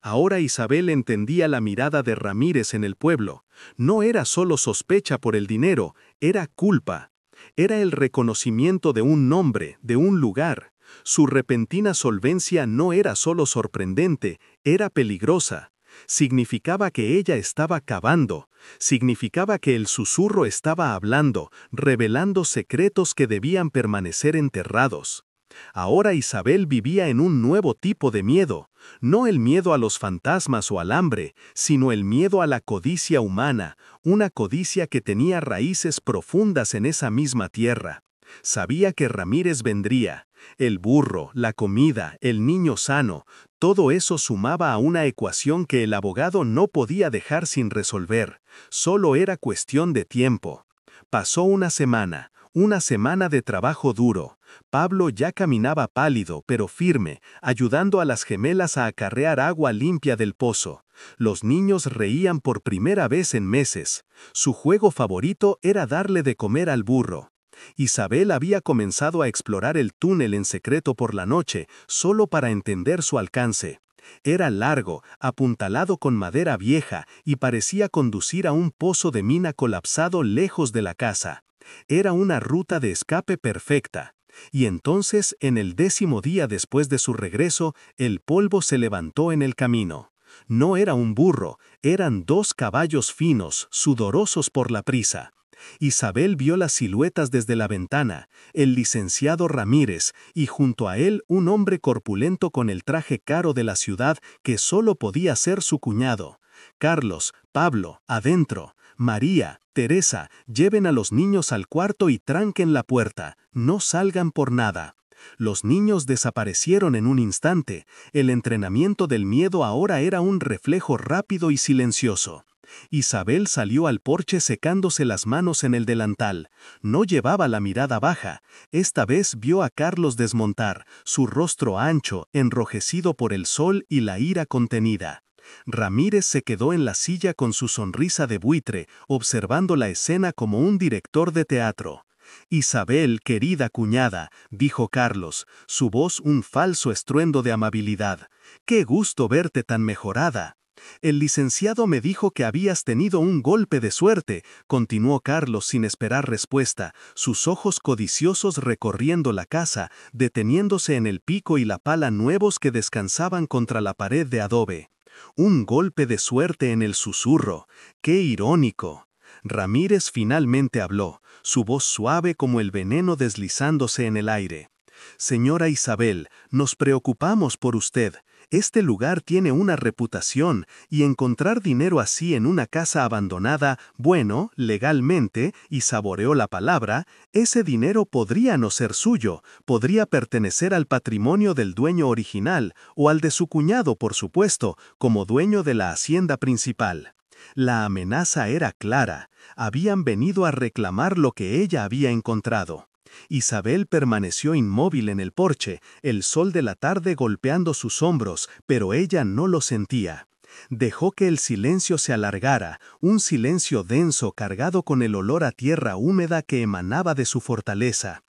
Ahora Isabel entendía la mirada de Ramírez en el pueblo. No era solo sospecha por el dinero, era culpa. Era el reconocimiento de un nombre, de un lugar. Su repentina solvencia no era solo sorprendente, era peligrosa. Significaba que ella estaba cavando. Significaba que el susurro estaba hablando, revelando secretos que debían permanecer enterrados. Ahora Isabel vivía en un nuevo tipo de miedo, no el miedo a los fantasmas o al hambre, sino el miedo a la codicia humana, una codicia que tenía raíces profundas en esa misma tierra. Sabía que Ramírez vendría, el burro, la comida, el niño sano, todo eso sumaba a una ecuación que el abogado no podía dejar sin resolver, solo era cuestión de tiempo. Pasó una semana de trabajo duro. Pablo ya caminaba pálido pero firme, ayudando a las gemelas a acarrear agua limpia del pozo. Los niños reían por primera vez en meses. Su juego favorito era darle de comer al burro. Isabel había comenzado a explorar el túnel en secreto por la noche, solo para entender su alcance. Era largo, apuntalado con madera vieja y parecía conducir a un pozo de mina colapsado lejos de la casa. Era una ruta de escape perfecta. Y entonces, en el 10º día después de su regreso, el polvo se levantó en el camino. No era un burro, eran 2 caballos finos, sudorosos por la prisa. Isabel vio las siluetas desde la ventana, el licenciado Ramírez, y junto a él un hombre corpulento con el traje caro de la ciudad que solo podía ser su cuñado. Carlos, Pablo, adentro. María, Teresa, lleven a los niños al cuarto y tranquen la puerta, no salgan por nada. Los niños desaparecieron en un instante, el entrenamiento del miedo ahora era un reflejo rápido y silencioso. Isabel salió al porche secándose las manos en el delantal. No llevaba la mirada baja. Esta vez vio a Carlos desmontar, su rostro ancho, enrojecido por el sol y la ira contenida. Ramírez se quedó en la silla con su sonrisa de buitre, observando la escena como un director de teatro. «Isabel, querida cuñada», dijo Carlos, su voz un falso estruendo de amabilidad. «Qué gusto verte tan mejorada». «El licenciado me dijo que habías tenido un golpe de suerte», continuó Carlos sin esperar respuesta, sus ojos codiciosos recorriendo la casa, deteniéndose en el pico y la pala nuevos que descansaban contra la pared de adobe. «Un golpe de suerte en el susurro. ¡Qué irónico!». Ramírez finalmente habló, su voz suave como el veneno deslizándose en el aire. «Señora Isabel, nos preocupamos por usted. Este lugar tiene una reputación, y encontrar dinero así en una casa abandonada, bueno, legalmente, y saboreó la palabra, ese dinero podría no ser suyo, podría pertenecer al patrimonio del dueño original, o al de su cuñado, por supuesto, como dueño de la hacienda principal». La amenaza era clara, habían venido a reclamar lo que ella había encontrado. Isabel permaneció inmóvil en el porche, el sol de la tarde golpeando sus hombros, pero ella no lo sentía. Dejó que el silencio se alargara, un silencio denso cargado con el olor a tierra húmeda que emanaba de su fortaleza.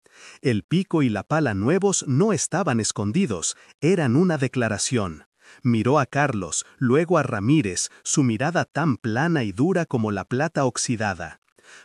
El pico y la pala nuevos no estaban escondidos, eran una declaración. Miró a Carlos, luego a Ramírez, su mirada tan plana y dura como la plata oxidada.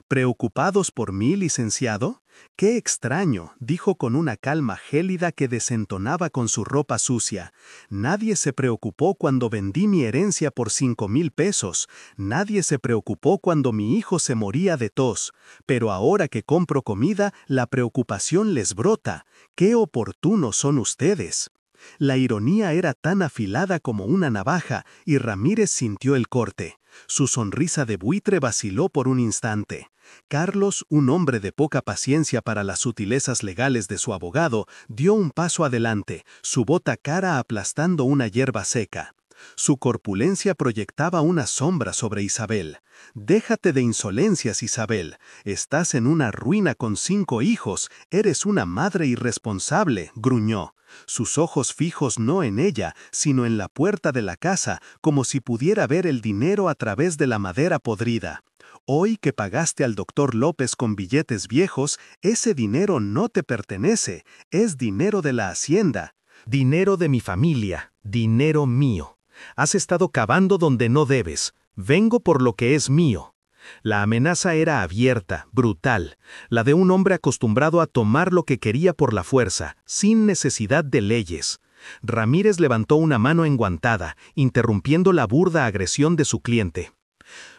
«¿Preocupados por mí, licenciado? Qué extraño», dijo con una calma gélida que desentonaba con su ropa sucia. «Nadie se preocupó cuando vendí mi herencia por 5,000 pesos. Nadie se preocupó cuando mi hijo se moría de tos. Pero ahora que compro comida, la preocupación les brota. ¡Qué oportunos son ustedes!». La ironía era tan afilada como una navaja, y Ramírez sintió el corte. Su sonrisa de buitre vaciló por un instante. Carlos, un hombre de poca paciencia para las sutilezas legales de su abogado, dio un paso adelante, su bota cara aplastando una hierba seca. Su corpulencia proyectaba una sombra sobre Isabel. «Déjate de insolencias, Isabel. Estás en una ruina con 5 hijos. Eres una madre irresponsable», gruñó. Sus ojos fijos no en ella, sino en la puerta de la casa, como si pudiera ver el dinero a través de la madera podrida. «Hoy que pagaste al doctor López con billetes viejos, ese dinero no te pertenece, es dinero de la hacienda. Dinero de mi familia, dinero mío. Has estado cavando donde no debes. Vengo por lo que es mío». La amenaza era abierta, brutal, la de un hombre acostumbrado a tomar lo que quería por la fuerza, sin necesidad de leyes. Ramírez levantó una mano enguantada, interrumpiendo la burda agresión de su cliente.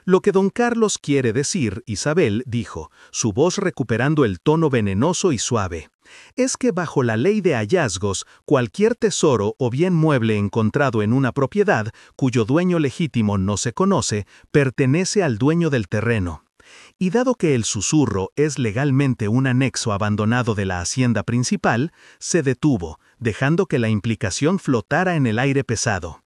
«Lo que don Carlos quiere decir, Isabel», dijo, su voz recuperando el tono venenoso y suave, «es que bajo la ley de hallazgos, cualquier tesoro o bien mueble encontrado en una propiedad, cuyo dueño legítimo no se conoce, pertenece al dueño del terreno. Y dado que el susurro es legalmente un anexo abandonado de la hacienda principal, se detuvo, dejando que la implicación flotara en el aire pesado.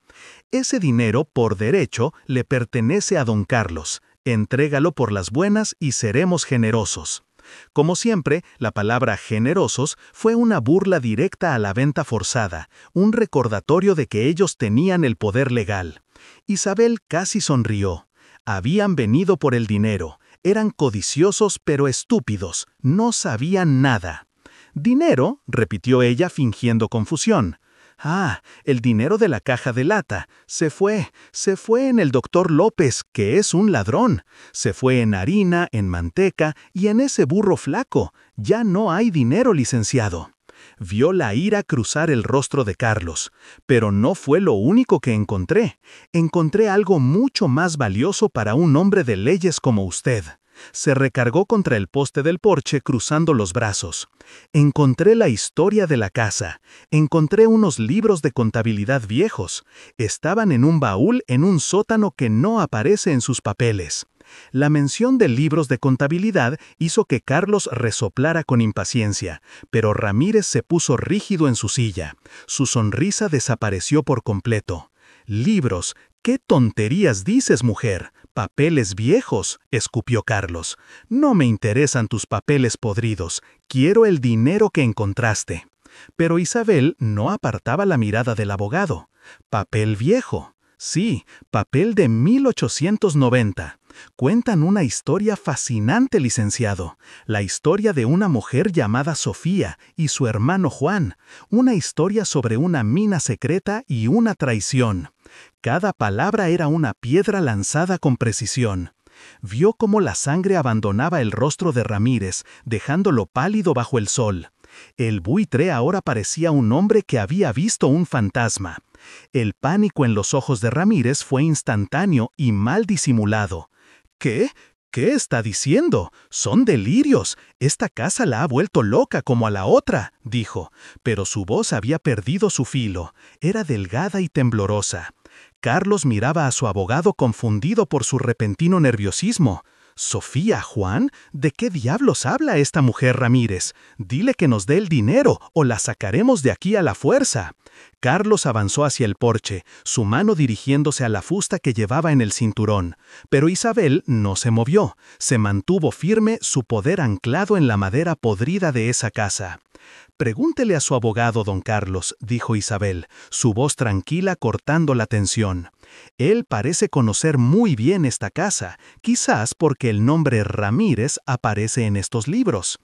Ese dinero, por derecho, le pertenece a don Carlos. Entrégalo por las buenas y seremos generosos». Como siempre, la palabra generosos fue una burla directa a la venta forzada, un recordatorio de que ellos tenían el poder legal. Isabel casi sonrió. Habían venido por el dinero. Eran codiciosos pero estúpidos, no sabían nada. «¿Dinero?», repitió ella fingiendo confusión. «Ah, el dinero de la caja de lata. Se fue en el doctor López, que es un ladrón. Se fue en harina, en manteca y en ese burro flaco. Ya no hay dinero, licenciado». Vio la ira cruzar el rostro de Carlos, pero no fue lo único que encontré. Encontré algo mucho más valioso para un hombre de leyes como usted. Se recargó contra el poste del porche cruzando los brazos. Encontré la historia de la casa. Encontré unos libros de contabilidad viejos. Estaban en un baúl en un sótano que no aparece en sus papeles. La mención de libros de contabilidad hizo que Carlos resoplara con impaciencia, pero Ramírez se puso rígido en su silla. Su sonrisa desapareció por completo. «Libros, ¿qué tonterías dices, mujer? Papeles viejos», escupió Carlos. «No me interesan tus papeles podridos, quiero el dinero que encontraste». Pero Isabel no apartaba la mirada del abogado. «Papel viejo». Sí, papel de 1890. Cuentan una historia fascinante, licenciado. La historia de una mujer llamada Sofía y su hermano Juan. Una historia sobre una mina secreta y una traición. Cada palabra era una piedra lanzada con precisión. Vio cómo la sangre abandonaba el rostro de Ramírez, dejándolo pálido bajo el sol. El buitre ahora parecía un hombre que había visto un fantasma. El pánico en los ojos de Ramírez fue instantáneo y mal disimulado. «¿Qué? ¿Qué está diciendo? Son delirios. Esta casa la ha vuelto loca como a la otra», dijo, pero su voz había perdido su filo. Era delgada y temblorosa. Carlos miraba a su abogado confundido por su repentino nerviosismo. «¿Sofía, Juan? ¿De qué diablos habla esta mujer, Ramírez? Dile que nos dé el dinero o la sacaremos de aquí a la fuerza». Carlos avanzó hacia el porche, su mano dirigiéndose a la fusta que llevaba en el cinturón. Pero Isabel no se movió, se mantuvo firme, su poder anclado en la madera podrida de esa casa. «Pregúntele a su abogado, don Carlos», dijo Isabel, su voz tranquila cortando la tensión. «Él parece conocer muy bien esta casa, quizás porque el nombre Ramírez aparece en estos libros».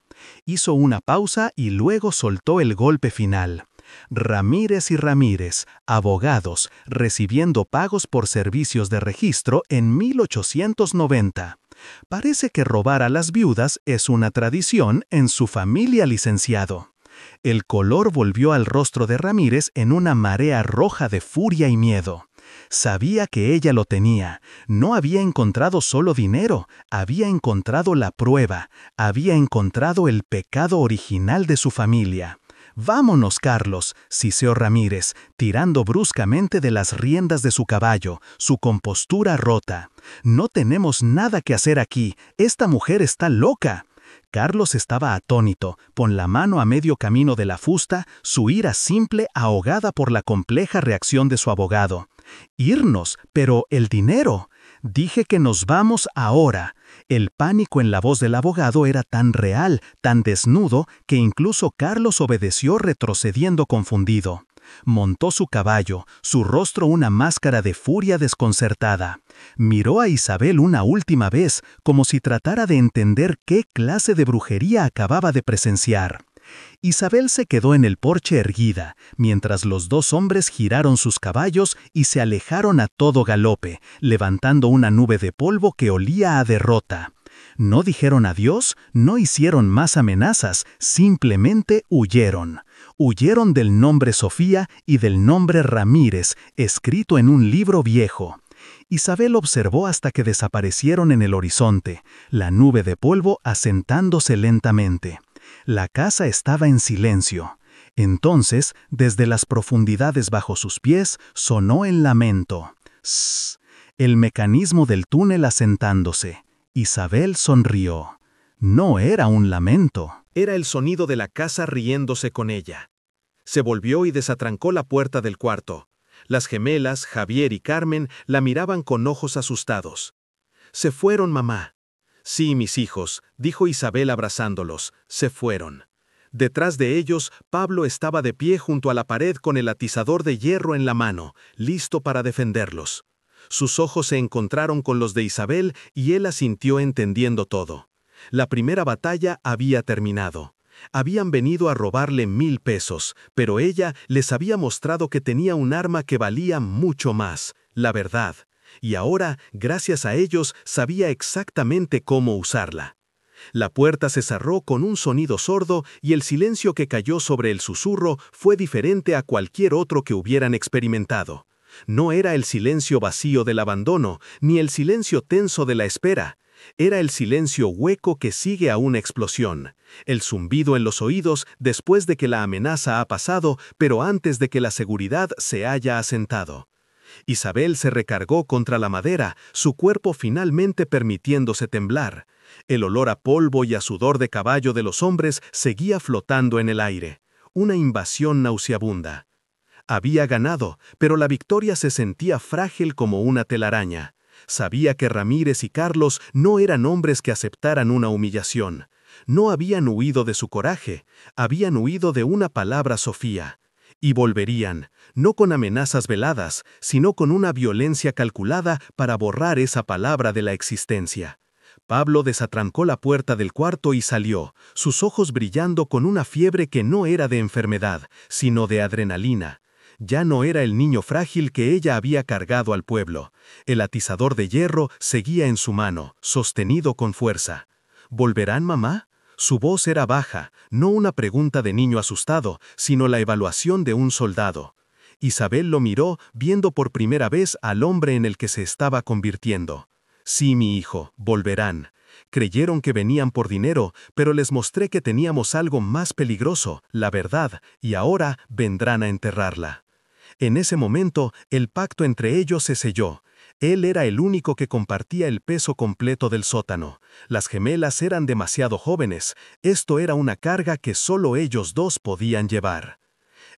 Hizo una pausa y luego soltó el golpe final. «Ramírez y Ramírez, abogados, recibiendo pagos por servicios de registro en 1890. Parece que robar a las viudas es una tradición en su familia, licenciado». El color volvió al rostro de Ramírez en una marea roja de furia y miedo. Sabía que ella lo tenía. No había encontrado solo dinero, había encontrado la prueba, había encontrado el pecado original de su familia. «Vámonos, Carlos», siseó Ramírez, tirando bruscamente de las riendas de su caballo, su compostura rota. «No tenemos nada que hacer aquí, esta mujer está loca». Carlos estaba atónito, con la mano a medio camino de la fusta, su ira simple ahogada por la compleja reacción de su abogado. «Irnos, pero el dinero». «Dije que nos vamos ahora». El pánico en la voz del abogado era tan real, tan desnudo, que incluso Carlos obedeció retrocediendo confundido. Montó su caballo, su rostro una máscara de furia desconcertada. Miró a Isabel una última vez, como si tratara de entender qué clase de brujería acababa de presenciar. Isabel se quedó en el porche erguida, mientras los dos hombres giraron sus caballos y se alejaron a todo galope, levantando una nube de polvo que olía a derrota. No dijeron adiós, no hicieron más amenazas, simplemente huyeron. Huyeron del nombre Sofía y del nombre Ramírez, escrito en un libro viejo. Isabel observó hasta que desaparecieron en el horizonte, la nube de polvo asentándose lentamente. La casa estaba en silencio. Entonces, desde las profundidades bajo sus pies, sonó el lamento. «Sss», el mecanismo del túnel asentándose. Isabel sonrió. No era un lamento. Era el sonido de la casa riéndose con ella. Se volvió y desatrancó la puerta del cuarto. Las gemelas, Javier y Carmen, la miraban con ojos asustados. «Se fueron, mamá». «Sí, mis hijos», dijo Isabel abrazándolos, «se fueron». Detrás de ellos, Pablo estaba de pie junto a la pared con el atizador de hierro en la mano, listo para defenderlos. Sus ojos se encontraron con los de Isabel y él asintió entendiendo todo. La primera batalla había terminado. Habían venido a robarle 1000 pesos, pero ella les había mostrado que tenía un arma que valía mucho más, la verdad. Y ahora, gracias a ellos, sabía exactamente cómo usarla. La puerta se cerró con un sonido sordo y el silencio que cayó sobre el susurro fue diferente a cualquier otro que hubieran experimentado. No era el silencio vacío del abandono, ni el silencio tenso de la espera. Era el silencio hueco que sigue a una explosión, el zumbido en los oídos después de que la amenaza ha pasado, pero antes de que la seguridad se haya asentado. Isabel se recargó contra la madera, su cuerpo finalmente permitiéndose temblar. El olor a polvo y a sudor de caballo de los hombres seguía flotando en el aire. Una invasión nauseabunda. Había ganado, pero la victoria se sentía frágil como una telaraña. Sabía que Ramírez y Carlos no eran hombres que aceptaran una humillación. No habían huido de su coraje, habían huido de una palabra Sofía. Y volverían, no con amenazas veladas, sino con una violencia calculada para borrar esa palabra de la existencia. Pablo desatrancó la puerta del cuarto y salió, sus ojos brillando con una fiebre que no era de enfermedad, sino de adrenalina. Ya no era el niño frágil que ella había cargado al pueblo. El atizador de hierro seguía en su mano, sostenido con fuerza. ¿Volverán, mamá? Su voz era baja, no una pregunta de niño asustado, sino la evaluación de un soldado. Isabel lo miró, viendo por primera vez al hombre en el que se estaba convirtiendo. Sí, mi hijo, volverán. Creyeron que venían por dinero, pero les mostré que teníamos algo más peligroso, la verdad, y ahora vendrán a enterrarla. En ese momento, el pacto entre ellos se selló. Él era el único que compartía el peso completo del sótano. Las gemelas eran demasiado jóvenes. Esto era una carga que solo ellos dos podían llevar.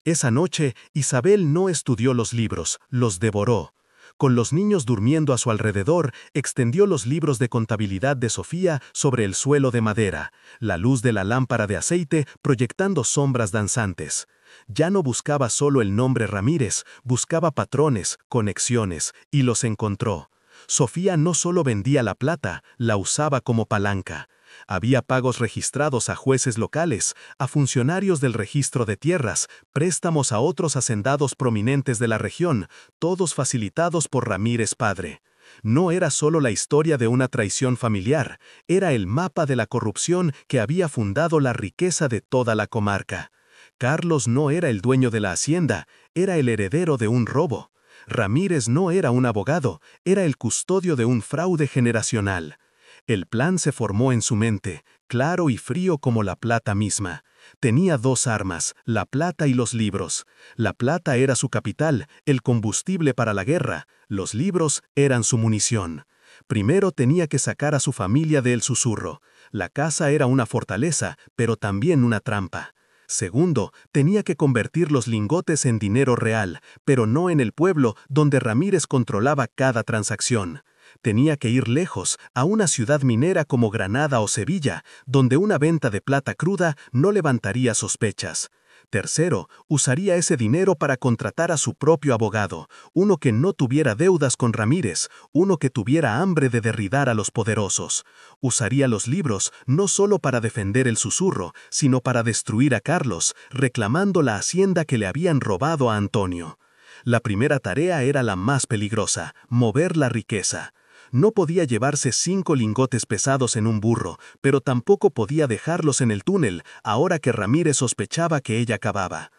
Esa noche, Isabel no estudió los libros, los devoró. Con los niños durmiendo a su alrededor, extendió los libros de contabilidad de Sofía sobre el suelo de madera, la luz de la lámpara de aceite proyectando sombras danzantes. Ya no buscaba solo el nombre Ramírez, buscaba patrones, conexiones, y los encontró. Sofía no solo vendía la plata, la usaba como palanca. Había pagos registrados a jueces locales, a funcionarios del registro de tierras, préstamos a otros hacendados prominentes de la región, todos facilitados por Ramírez padre. No era solo la historia de una traición familiar, era el mapa de la corrupción que había fundado la riqueza de toda la comarca. Carlos no era el dueño de la hacienda, era el heredero de un robo. Ramírez no era un abogado, era el custodio de un fraude generacional. El plan se formó en su mente, claro y frío como la plata misma. Tenía dos armas, la plata y los libros. La plata era su capital, el combustible para la guerra. Los libros eran su munición. Primero tenía que sacar a su familia del susurro. La casa era una fortaleza, pero también una trampa. Segundo, tenía que convertir los lingotes en dinero real, pero no en el pueblo donde Ramírez controlaba cada transacción. Tenía que ir lejos, a una ciudad minera como Granada o Sevilla, donde una venta de plata cruda no levantaría sospechas. Tercero, usaría ese dinero para contratar a su propio abogado, uno que no tuviera deudas con Ramírez, uno que tuviera hambre de derribar a los poderosos. Usaría los libros no solo para defender el susurro, sino para destruir a Carlos, reclamando la hacienda que le habían robado a Antonio. La primera tarea era la más peligrosa, mover la riqueza. No podía llevarse 5 lingotes pesados en un burro, pero tampoco podía dejarlos en el túnel, ahora que Ramírez sospechaba que ella cavaba.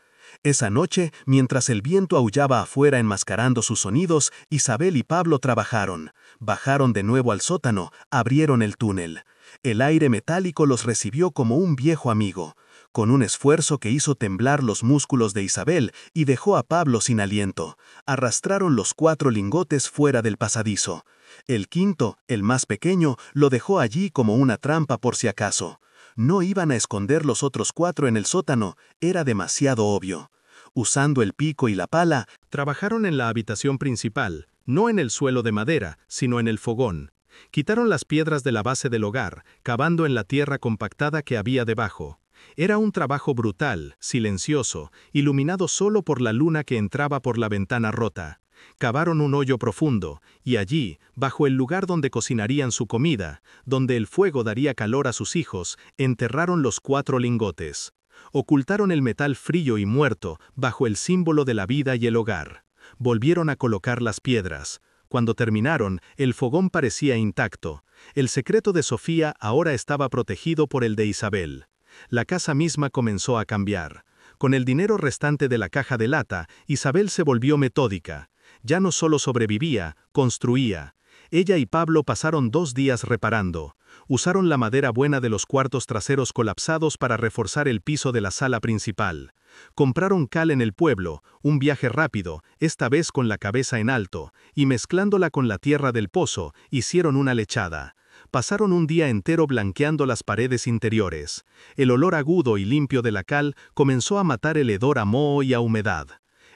Esa noche, mientras el viento aullaba afuera enmascarando sus sonidos, Isabel y Pablo trabajaron. Bajaron de nuevo al sótano, abrieron el túnel. El aire metálico los recibió como un viejo amigo, con un esfuerzo que hizo temblar los músculos de Isabel y dejó a Pablo sin aliento. Arrastraron los 4 lingotes fuera del pasadizo. El quinto, el más pequeño, lo dejó allí como una trampa por si acaso. No iban a esconder los otros 4 en el sótano, era demasiado obvio. Usando el pico y la pala, trabajaron en la habitación principal, no en el suelo de madera, sino en el fogón. Quitaron las piedras de la base del hogar, cavando en la tierra compactada que había debajo. Era un trabajo brutal, silencioso, iluminado solo por la luna que entraba por la ventana rota. Cavaron un hoyo profundo, y allí, bajo el lugar donde cocinarían su comida, donde el fuego daría calor a sus hijos, enterraron los 4 lingotes. Ocultaron el metal frío y muerto bajo el símbolo de la vida y el hogar. Volvieron a colocar las piedras. Cuando terminaron, el fogón parecía intacto. El secreto de Sofía ahora estaba protegido por el de Isabel. La casa misma comenzó a cambiar. Con el dinero restante de la caja de lata, Isabel se volvió metódica. Ya no solo sobrevivía, construía. Ella y Pablo pasaron 2 días reparando. Usaron la madera buena de los cuartos traseros colapsados para reforzar el piso de la sala principal. Compraron cal en el pueblo, un viaje rápido, esta vez con la cabeza en alto, y mezclándola con la tierra del pozo, hicieron una lechada. Pasaron un día entero blanqueando las paredes interiores. El olor agudo y limpio de la cal comenzó a matar el hedor a moho y a humedad.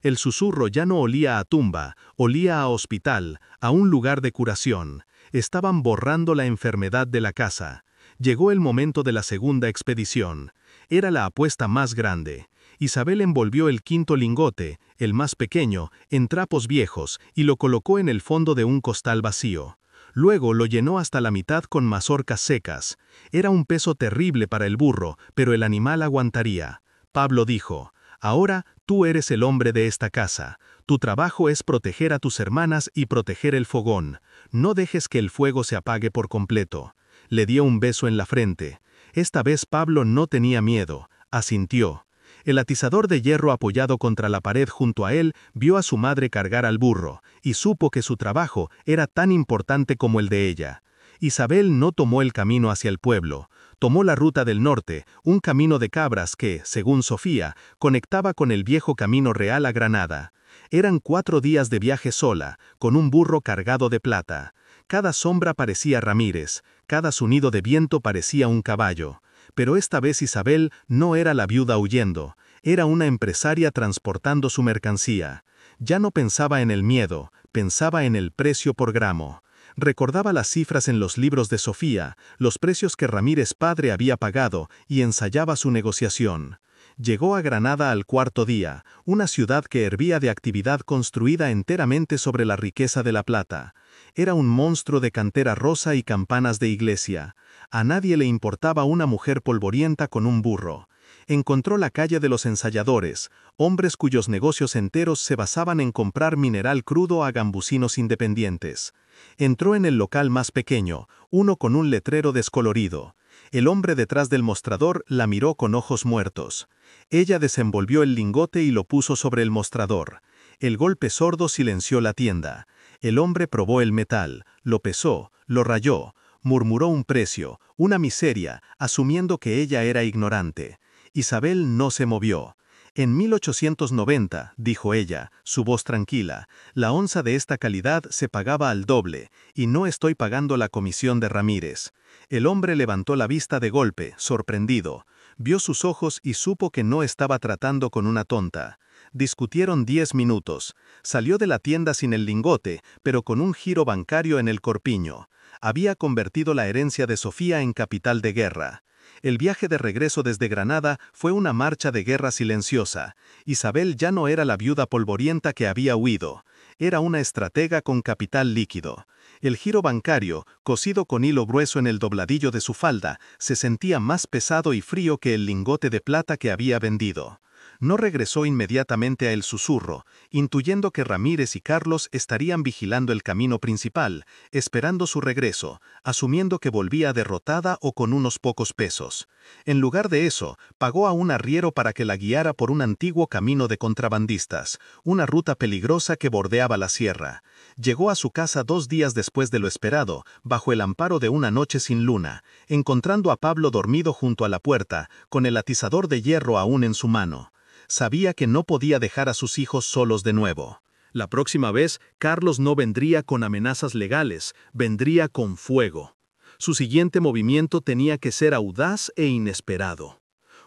El susurro ya no olía a tumba, olía a hospital, a un lugar de curación. Estaban borrando la enfermedad de la casa. Llegó el momento de la segunda expedición. Era la apuesta más grande. Isabel envolvió el 5.º lingote, el más pequeño, en trapos viejos y lo colocó en el fondo de un costal vacío. Luego lo llenó hasta la mitad con mazorcas secas. Era un peso terrible para el burro, pero el animal aguantaría. Pablo dijo: «Ahora tú eres el hombre de esta casa. Tu trabajo es proteger a tus hermanas y proteger el fogón. No dejes que el fuego se apague por completo». Le dio un beso en la frente. Esta vez Pablo no tenía miedo, asintió. El atizador de hierro apoyado contra la pared junto a él vio a su madre cargar al burro, y supo que su trabajo era tan importante como el de ella. Isabel no tomó el camino hacia el pueblo. Tomó la ruta del norte, un camino de cabras que, según Sofía, conectaba con el viejo camino real a Granada. Eran 4 días de viaje sola, con un burro cargado de plata. Cada sombra parecía Ramírez, cada sonido de viento parecía un caballo. Pero esta vez Isabel no era la viuda huyendo, era una empresaria transportando su mercancía. Ya no pensaba en el miedo, pensaba en el precio por gramo. Recordaba las cifras en los libros de Sofía, los precios que Ramírez padre había pagado, y ensayaba su negociación. Llegó a Granada al 4.º día, una ciudad que hervía de actividad construida enteramente sobre la riqueza de la plata. Era un monstruo de cantera rosa y campanas de iglesia. A nadie le importaba una mujer polvorienta con un burro. Encontró la calle de los ensayadores, hombres cuyos negocios enteros se basaban en comprar mineral crudo a gambusinos independientes. Entró en el local más pequeño, uno con un letrero descolorido. El hombre detrás del mostrador la miró con ojos muertos. Ella desenvolvió el lingote y lo puso sobre el mostrador. El golpe sordo silenció la tienda. El hombre probó el metal, lo pesó, lo rayó, murmuró un precio, una miseria, asumiendo que ella era ignorante. Isabel no se movió. «En 1890», dijo ella, su voz tranquila, «la onza de esta calidad se pagaba al doble, y no estoy pagando la comisión de Ramírez». El hombre levantó la vista de golpe, sorprendido. Vio sus ojos y supo que no estaba tratando con una tonta. Discutieron 10 minutos. Salió de la tienda sin el lingote, pero con un giro bancario en el corpiño. Había convertido la herencia de Sofía en capital de guerra. El viaje de regreso desde Granada fue una marcha de guerra silenciosa. Isabel ya no era la viuda polvorienta que había huido. Era una estratega con capital líquido. El giro bancario, cosido con hilo grueso en el dobladillo de su falda, se sentía más pesado y frío que el lingote de plata que había vendido. No regresó inmediatamente a el susurro, intuyendo que Ramírez y Carlos estarían vigilando el camino principal, esperando su regreso, asumiendo que volvía derrotada o con unos pocos pesos. En lugar de eso, pagó a un arriero para que la guiara por un antiguo camino de contrabandistas, una ruta peligrosa que bordeaba la sierra. Llegó a su casa 2 días después de lo esperado, bajo el amparo de una noche sin luna, encontrando a Pablo dormido junto a la puerta, con el atizador de hierro aún en su mano. Sabía que no podía dejar a sus hijos solos de nuevo. La próxima vez, Carlos no vendría con amenazas legales, vendría con fuego. Su siguiente movimiento tenía que ser audaz e inesperado.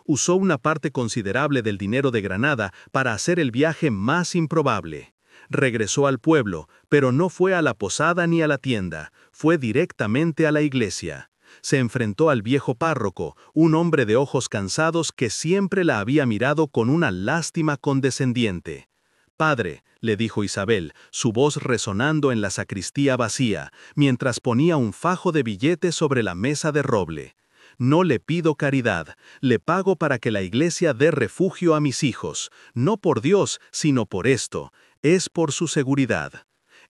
Usó una parte considerable del dinero de Granada para hacer el viaje más improbable. Regresó al pueblo, pero no fue a la posada ni a la tienda, fue directamente a la iglesia. Se enfrentó al viejo párroco, un hombre de ojos cansados que siempre la había mirado con una lástima condescendiente. Padre, le dijo Isabel, su voz resonando en la sacristía vacía, mientras ponía un fajo de billetes sobre la mesa de roble. No le pido caridad, le pago para que la iglesia dé refugio a mis hijos, no por Dios, sino por esto, es por su seguridad.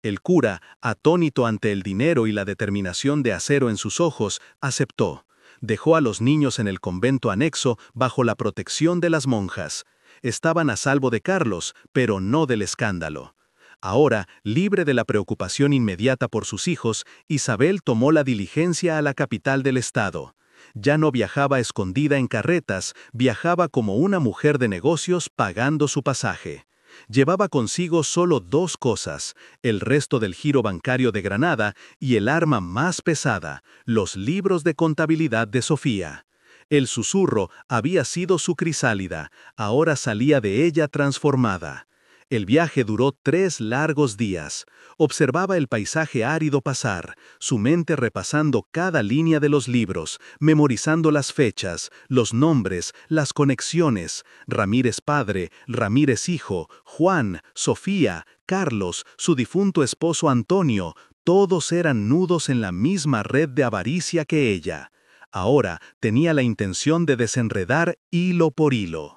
El cura, atónito ante el dinero y la determinación de acero en sus ojos, aceptó. Dejó a los niños en el convento anexo bajo la protección de las monjas. Estaban a salvo de Carlos, pero no del escándalo. Ahora, libre de la preocupación inmediata por sus hijos, Isabel tomó la diligencia a la capital del estado. Ya no viajaba escondida en carretas, viajaba como una mujer de negocios pagando su pasaje. Llevaba consigo solo 2 cosas, el resto del giro bancario de Granada y el arma más pesada, los libros de contabilidad de Sofía. El susurro había sido su crisálida, ahora salía de ella transformada. El viaje duró 3 largos días. Observaba el paisaje árido pasar, su mente repasando cada línea de los libros, memorizando las fechas, los nombres, las conexiones. Ramírez padre, Ramírez hijo, Juan, Sofía, Carlos, su difunto esposo Antonio, todos eran nudos en la misma red de avaricia que ella. Ahora tenía la intención de desenredar hilo por hilo.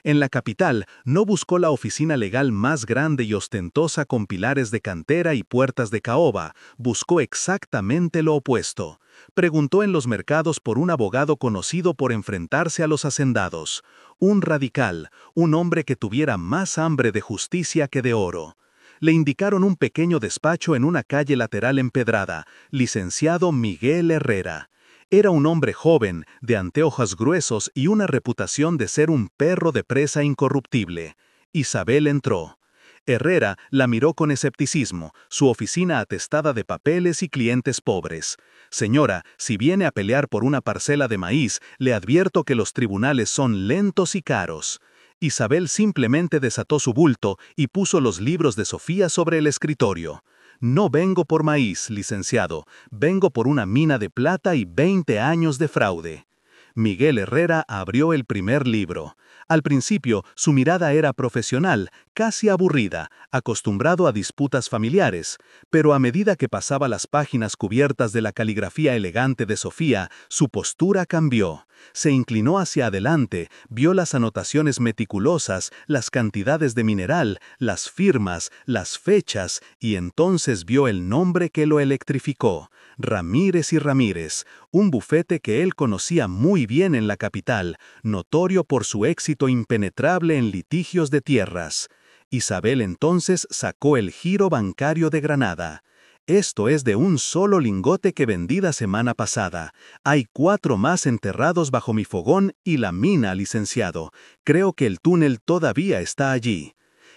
En la capital no buscó la oficina legal más grande y ostentosa con pilares de cantera y puertas de caoba, buscó exactamente lo opuesto. Preguntó en los mercados por un abogado conocido por enfrentarse a los hacendados. Un radical, un hombre que tuviera más hambre de justicia que de oro. Le indicaron un pequeño despacho en una calle lateral empedrada, licenciado Miguel Herrera. Era un hombre joven, de anteojos gruesos y una reputación de ser un perro de presa incorruptible. Isabel entró. Herrera la miró con escepticismo, su oficina atestada de papeles y clientes pobres. Señora, si viene a pelear por una parcela de maíz, le advierto que los tribunales son lentos y caros. Isabel simplemente desató su bulto y puso los libros de Sofía sobre el escritorio. No vengo por maíz, licenciado, vengo por una mina de plata y 20 años de fraude. Miguel Herrera abrió el primer libro. Al principio, su mirada era profesional, casi aburrida, acostumbrado a disputas familiares, pero a medida que pasaba las páginas cubiertas de la caligrafía elegante de Sofía, su postura cambió. Se inclinó hacia adelante, vio las anotaciones meticulosas, las cantidades de mineral, las firmas, las fechas, y entonces vio el nombre que lo electrificó. Ramírez y Ramírez, un bufete que él conocía muy bien en la capital, notorio por su éxito impenetrable en litigios de tierras. Isabel entonces sacó el giro bancario de Granada. Esto es de un solo lingote que vendí la semana pasada. Hay 4 más enterrados bajo mi fogón y la mina, licenciado. Creo que el túnel todavía está allí.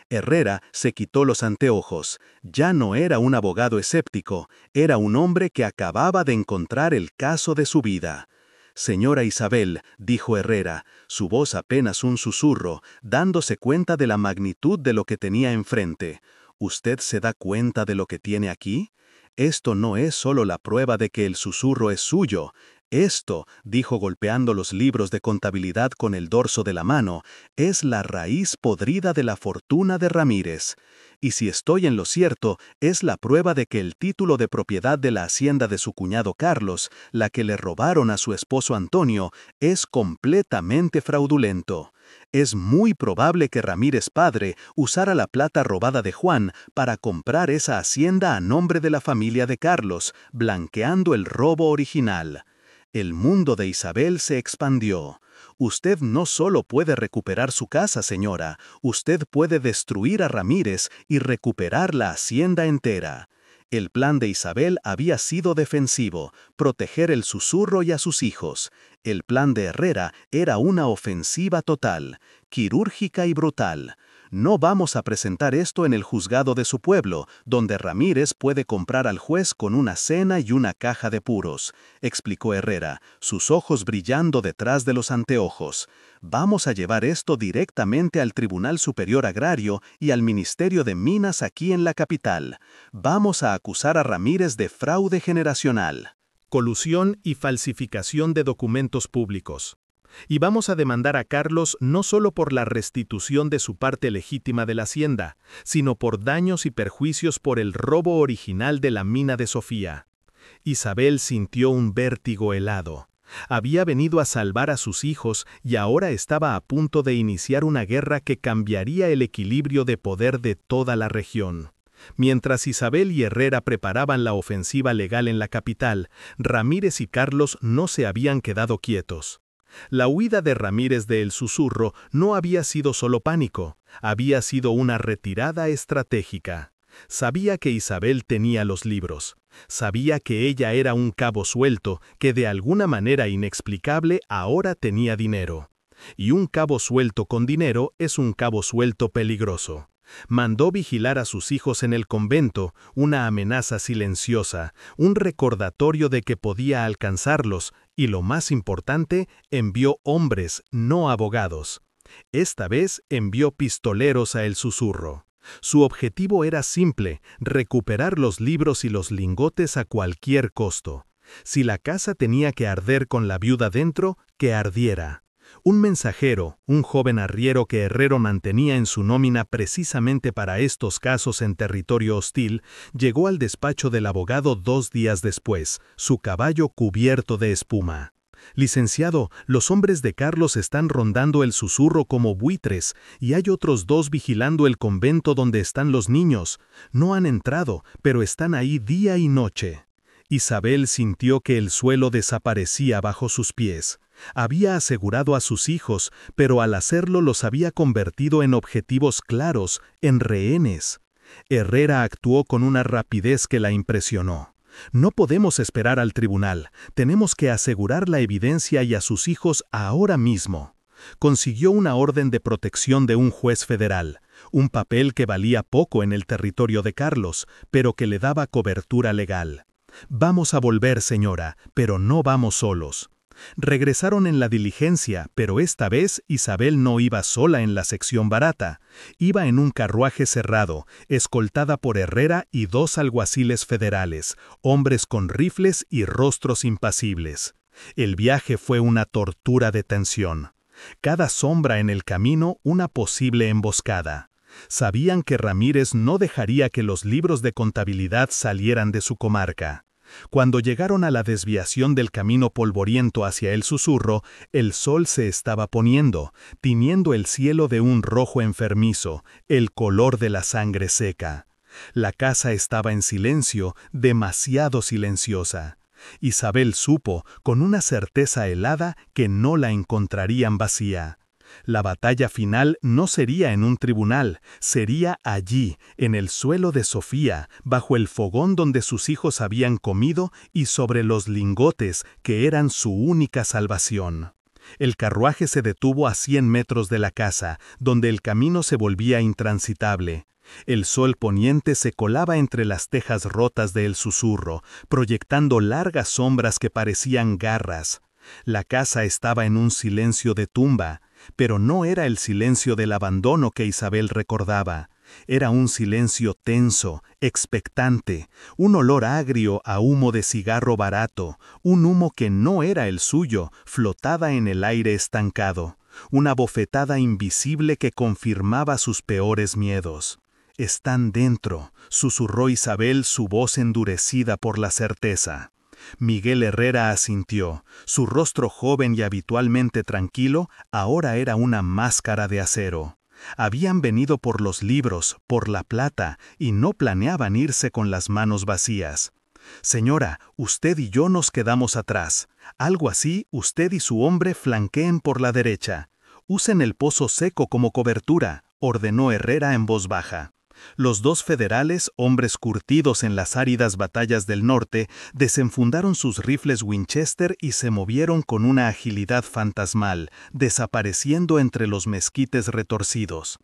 Herrera se quitó los anteojos. Ya no era un abogado escéptico, era un hombre que acababa de encontrar el caso de su vida. Señora Isabel, dijo Herrera, su voz apenas un susurro, dándose cuenta de la magnitud de lo que tenía enfrente. ¿Usted se da cuenta de lo que tiene aquí? Esto no es solo la prueba de que el susurro es suyo. Esto, dijo golpeando los libros de contabilidad con el dorso de la mano, es la raíz podrida de la fortuna de Ramírez. Y si estoy en lo cierto, es la prueba de que el título de propiedad de la hacienda de su cuñado Carlos, la que le robaron a su esposo Antonio, es completamente fraudulento. Es muy probable que Ramírez padre usara la plata robada de Juan para comprar esa hacienda a nombre de la familia de Carlos, blanqueando el robo original. El mundo de Isabel se expandió. Usted no solo puede recuperar su casa, señora, usted puede destruir a Ramírez y recuperar la hacienda entera. El plan de Isabel había sido defensivo, proteger el susurro y a sus hijos. El plan de Herrera era una ofensiva total, quirúrgica y brutal. No vamos a presentar esto en el juzgado de su pueblo, donde Ramírez puede comprar al juez con una cena y una caja de puros, explicó Herrera, sus ojos brillando detrás de los anteojos. Vamos a llevar esto directamente al Tribunal Superior Agrario y al Ministerio de Minas aquí en la capital. Vamos a acusar a Ramírez de fraude generacional. Colusión y falsificación de documentos públicos. Y vamos a demandar a Carlos no solo por la restitución de su parte legítima de la hacienda, sino por daños y perjuicios por el robo original de la mina de Sofía. Isabel sintió un vértigo helado. Había venido a salvar a sus hijos y ahora estaba a punto de iniciar una guerra que cambiaría el equilibrio de poder de toda la región. Mientras Isabel y Herrera preparaban la ofensiva legal en la capital, Ramírez y Carlos no se habían quedado quietos. La huida de Ramírez de El Susurro no había sido solo pánico, había sido una retirada estratégica. Sabía que Isabel tenía los libros. Sabía que ella era un cabo suelto que de alguna manera inexplicable ahora tenía dinero. Y un cabo suelto con dinero es un cabo suelto peligroso. Mandó vigilar a sus hijos en el convento, una amenaza silenciosa, un recordatorio de que podía alcanzarlos, y lo más importante, envió hombres, no abogados. Esta vez envió pistoleros a El Susurro. Su objetivo era simple, recuperar los libros y los lingotes a cualquier costo. Si la casa tenía que arder con la viuda dentro, que ardiera. Un mensajero, un joven arriero que Herrero mantenía en su nómina precisamente para estos casos en territorio hostil, llegó al despacho del abogado 2 días después, su caballo cubierto de espuma. Licenciado, los hombres de Carlos están rondando El Susurro como buitres, y hay otros 2 vigilando el convento donde están los niños. No han entrado, pero están ahí día y noche. Isabel sintió que el suelo desaparecía bajo sus pies. Había asegurado a sus hijos, pero al hacerlo los había convertido en objetivos claros, en rehenes. Herrera actuó con una rapidez que la impresionó. No podemos esperar al tribunal, tenemos que asegurar la evidencia y a sus hijos ahora mismo. Consiguió una orden de protección de un juez federal, un papel que valía poco en el territorio de Carlos, pero que le daba cobertura legal. Vamos a volver, señora, pero no vamos solos. Regresaron en la diligencia, pero esta vez Isabel no iba sola en la sección barata. Iba en un carruaje cerrado, escoltada por Herrera y 2 alguaciles federales, hombres con rifles y rostros impasibles. El viaje fue una tortura de tensión. Cada sombra en el camino una posible emboscada. Sabían que Ramírez no dejaría que los libros de contabilidad salieran de su comarca. Cuando llegaron a la desviación del camino polvoriento hacia El Susurro, el sol se estaba poniendo, tiñendo el cielo de un rojo enfermizo, el color de la sangre seca. La casa estaba en silencio, demasiado silenciosa. Isabel supo, con una certeza helada, que no la encontrarían vacía. La batalla final no sería en un tribunal, sería allí, en el suelo de Sofía, bajo el fogón donde sus hijos habían comido y sobre los lingotes que eran su única salvación. El carruaje se detuvo a 100 metros de la casa, donde el camino se volvía intransitable. El sol poniente se colaba entre las tejas rotas de El Susurro, proyectando largas sombras que parecían garras. La casa estaba en un silencio de tumba, pero no era el silencio del abandono que Isabel recordaba. Era un silencio tenso, expectante, un olor agrio a humo de cigarro barato, un humo que no era el suyo, flotaba en el aire estancado, una bofetada invisible que confirmaba sus peores miedos. «Están dentro», susurró Isabel, su voz endurecida por la certeza. Miguel Herrera asintió. Su rostro joven y habitualmente tranquilo ahora era una máscara de acero. Habían venido por los libros, por la plata, y no planeaban irse con las manos vacías. «Señora, usted y yo nos quedamos atrás. Algo así, usted y su hombre flanqueen por la derecha. Usen el pozo seco como cobertura», ordenó Herrera en voz baja. Los 2 federales, hombres curtidos en las áridas batallas del norte, desenfundaron sus rifles Winchester y se movieron con una agilidad fantasmal, desapareciendo entre los mezquites retorcidos.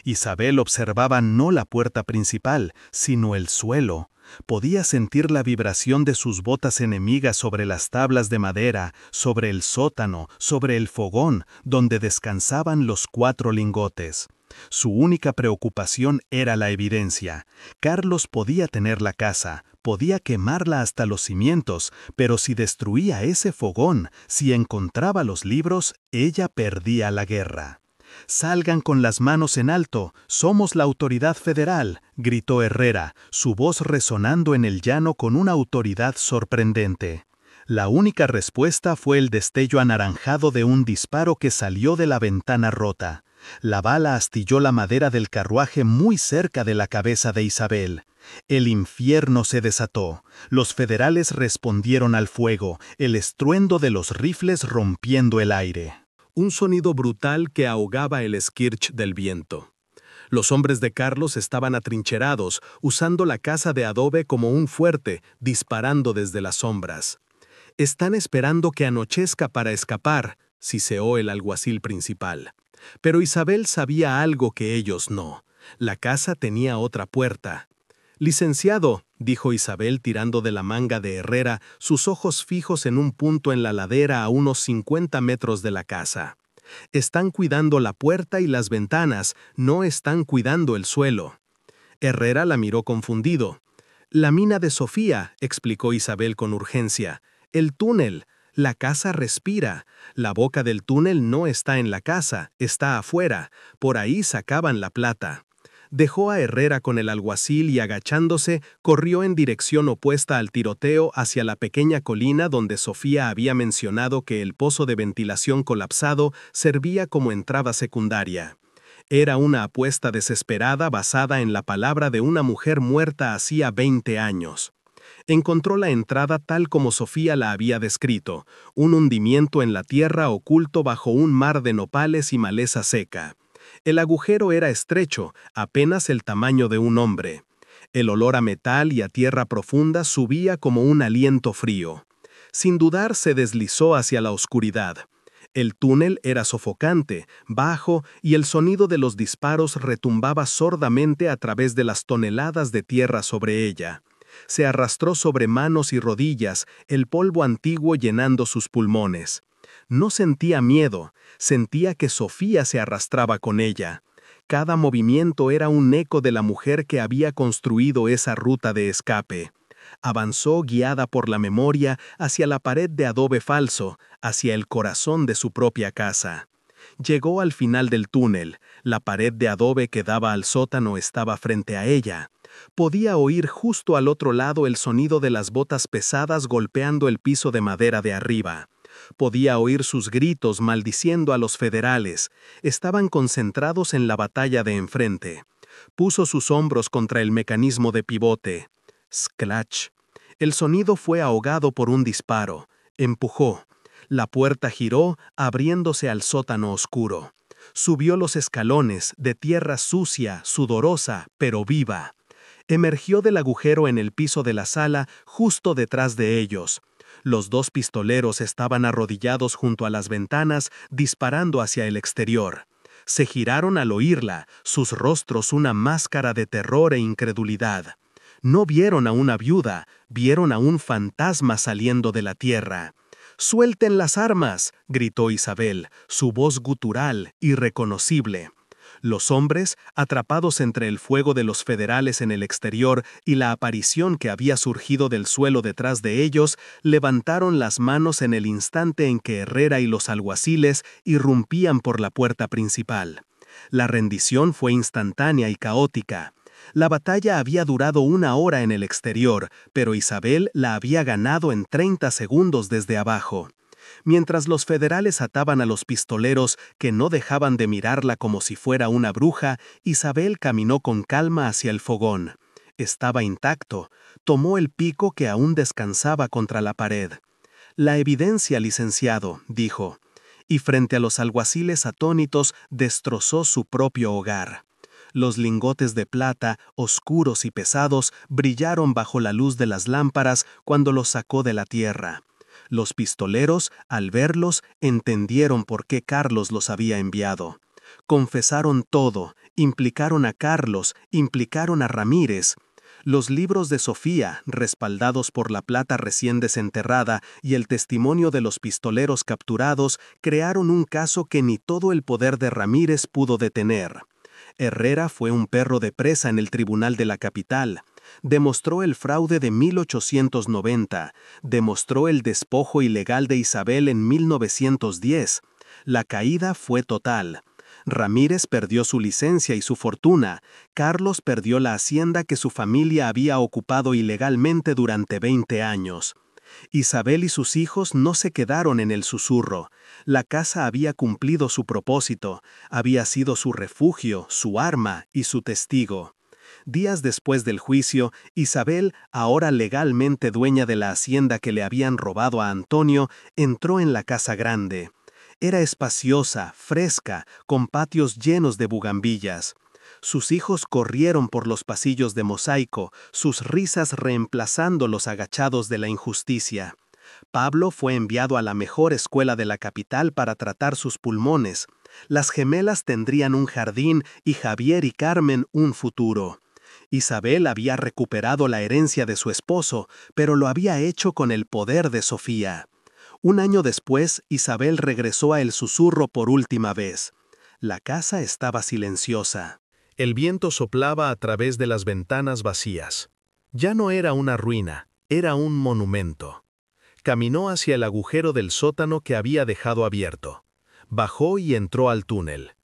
Isabel observaba no la puerta principal, sino el suelo. Podía sentir la vibración de sus botas enemigas sobre las tablas de madera, sobre el sótano, sobre el fogón, donde descansaban los 4 lingotes. Su única preocupación era la evidencia. Carlos podía tener la casa, podía quemarla hasta los cimientos, pero si destruía ese fogón, si encontraba los libros, ella perdía la guerra. «Salgan con las manos en alto, somos la autoridad federal», gritó Herrera, su voz resonando en el llano con una autoridad sorprendente. La única respuesta fue el destello anaranjado de un disparo que salió de la ventana rota. La bala astilló la madera del carruaje muy cerca de la cabeza de Isabel. El infierno se desató. Los federales respondieron al fuego, el estruendo de los rifles rompiendo el aire. Un sonido brutal que ahogaba el esquirch del viento. Los hombres de Carlos estaban atrincherados, usando la casa de adobe como un fuerte, disparando desde las sombras. «Están esperando que anochezca para escapar», siseó el alguacil principal. Pero Isabel sabía algo que ellos no. La casa tenía otra puerta. «Licenciado», dijo Isabel tirando de la manga de Herrera, sus ojos fijos en un punto en la ladera a unos 50 metros de la casa. «Están cuidando la puerta y las ventanas, no están cuidando el suelo». Herrera la miró confundido. «La mina de Sofía», explicó Isabel con urgencia. «El túnel. La casa respira. La boca del túnel no está en la casa, está afuera. Por ahí sacaban la plata». Dejó a Herrera con el alguacil y agachándose, corrió en dirección opuesta al tiroteo hacia la pequeña colina donde Sofía había mencionado que el pozo de ventilación colapsado servía como entrada secundaria. Era una apuesta desesperada basada en la palabra de una mujer muerta hacía 20 años. Encontró la entrada tal como Sofía la había descrito, un hundimiento en la tierra oculto bajo un mar de nopales y maleza seca. El agujero era estrecho, apenas el tamaño de un hombre. El olor a metal y a tierra profunda subía como un aliento frío. Sin dudar se deslizó hacia la oscuridad. El túnel era sofocante, bajo, y el sonido de los disparos retumbaba sordamente a través de las toneladas de tierra sobre ella. Se arrastró sobre manos y rodillas, el polvo antiguo llenando sus pulmones. No sentía miedo, sentía que Sofía se arrastraba con ella. Cada movimiento era un eco de la mujer que había construido esa ruta de escape. Avanzó guiada por la memoria hacia la pared de adobe falso, hacia el corazón de su propia casa. Llegó al final del túnel, la pared de adobe que daba al sótano estaba frente a ella. Podía oír justo al otro lado el sonido de las botas pesadas golpeando el piso de madera de arriba. Podía oír sus gritos maldiciendo a los federales. Estaban concentrados en la batalla de enfrente. Puso sus hombros contra el mecanismo de pivote. Scratch. El sonido fue ahogado por un disparo. Empujó. La puerta giró, abriéndose al sótano oscuro. Subió los escalones, de tierra sucia, sudorosa, pero viva. Emergió del agujero en el piso de la sala, justo detrás de ellos. Los dos pistoleros estaban arrodillados junto a las ventanas, disparando hacia el exterior. Se giraron al oírla, sus rostros una máscara de terror e incredulidad. No vieron a una viuda, vieron a un fantasma saliendo de la tierra. «¡Suelten las armas!», gritó Isabel, su voz gutural, irreconocible. Los hombres, atrapados entre el fuego de los federales en el exterior y la aparición que había surgido del suelo detrás de ellos, levantaron las manos en el instante en que Herrera y los alguaciles irrumpían por la puerta principal. La rendición fue instantánea y caótica. La batalla había durado 1 hora en el exterior, pero Isabel la había ganado en 30 segundos desde abajo. Mientras los federales ataban a los pistoleros que no dejaban de mirarla como si fuera una bruja, Isabel caminó con calma hacia el fogón. Estaba intacto. Tomó el pico que aún descansaba contra la pared. «La evidencia, licenciado», dijo, y frente a los alguaciles atónitos destrozó su propio hogar. Los lingotes de plata, oscuros y pesados, brillaron bajo la luz de las lámparas cuando los sacó de la tierra. Los pistoleros, al verlos, entendieron por qué Carlos los había enviado. Confesaron todo, implicaron a Carlos, implicaron a Ramírez. Los libros de Sofía, respaldados por la plata recién desenterrada y el testimonio de los pistoleros capturados, crearon un caso que ni todo el poder de Ramírez pudo detener. Herrera fue un perro de presa en el tribunal de la capital. Demostró el fraude de 1890, demostró el despojo ilegal de Isabel en 1910. La caída fue total. Ramírez perdió su licencia y su fortuna. Carlos perdió la hacienda que su familia había ocupado ilegalmente durante 20 años. Isabel y sus hijos no se quedaron en el susurro. La casa había cumplido su propósito, había sido su refugio, su arma y su testigo. Días después del juicio, Isabel, ahora legalmente dueña de la hacienda que le habían robado a Antonio, entró en la casa grande. Era espaciosa, fresca, con patios llenos de bugambillas. Sus hijos corrieron por los pasillos de mosaico, sus risas reemplazando los agachados de la injusticia. Pablo fue enviado a la mejor escuela de la capital para tratar sus pulmones. Las gemelas tendrían un jardín y Javier y Carmen un futuro. Isabel había recuperado la herencia de su esposo, pero lo había hecho con el poder de Sofía. Un año después, Isabel regresó a El Susurro por última vez. La casa estaba silenciosa. El viento soplaba a través de las ventanas vacías. Ya no era una ruina, era un monumento. Caminó hacia el agujero del sótano que había dejado abierto. Bajó y entró al túnel.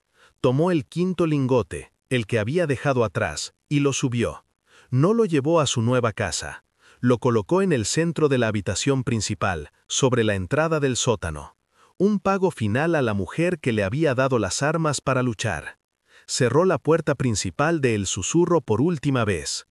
Tomó el quinto lingote, el que había dejado atrás, y lo subió. No lo llevó a su nueva casa. Lo colocó en el centro de la habitación principal, sobre la entrada del sótano. Un pago final a la mujer que le había dado las armas para luchar. Cerró la puerta principal de El Susurro por última vez.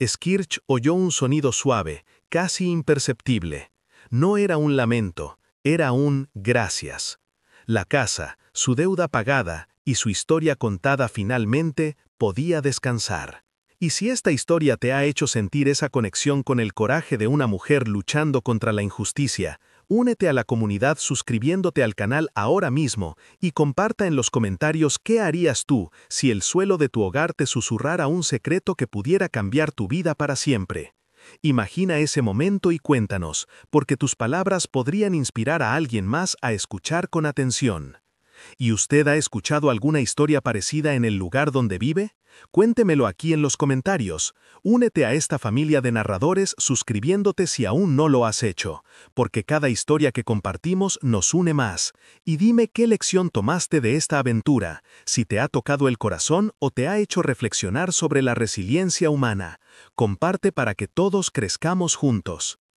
Skirch oyó un sonido suave, casi imperceptible. No era un lamento, era un gracias. La casa, su deuda pagada y su historia contada finalmente, podía descansar. Y si esta historia te ha hecho sentir esa conexión con el coraje de una mujer luchando contra la injusticia, únete a la comunidad suscribiéndote al canal ahora mismo y comparta en los comentarios qué harías tú si el suelo de tu hogar te susurrara un secreto que pudiera cambiar tu vida para siempre. Imagina ese momento y cuéntanos, porque tus palabras podrían inspirar a alguien más a escuchar con atención. ¿Y usted ha escuchado alguna historia parecida en el lugar donde vive? Cuéntemelo aquí en los comentarios. Únete a esta familia de narradores suscribiéndote si aún no lo has hecho, porque cada historia que compartimos nos une más. Y dime qué lección tomaste de esta aventura, si te ha tocado el corazón o te ha hecho reflexionar sobre la resiliencia humana. Comparte para que todos crezcamos juntos.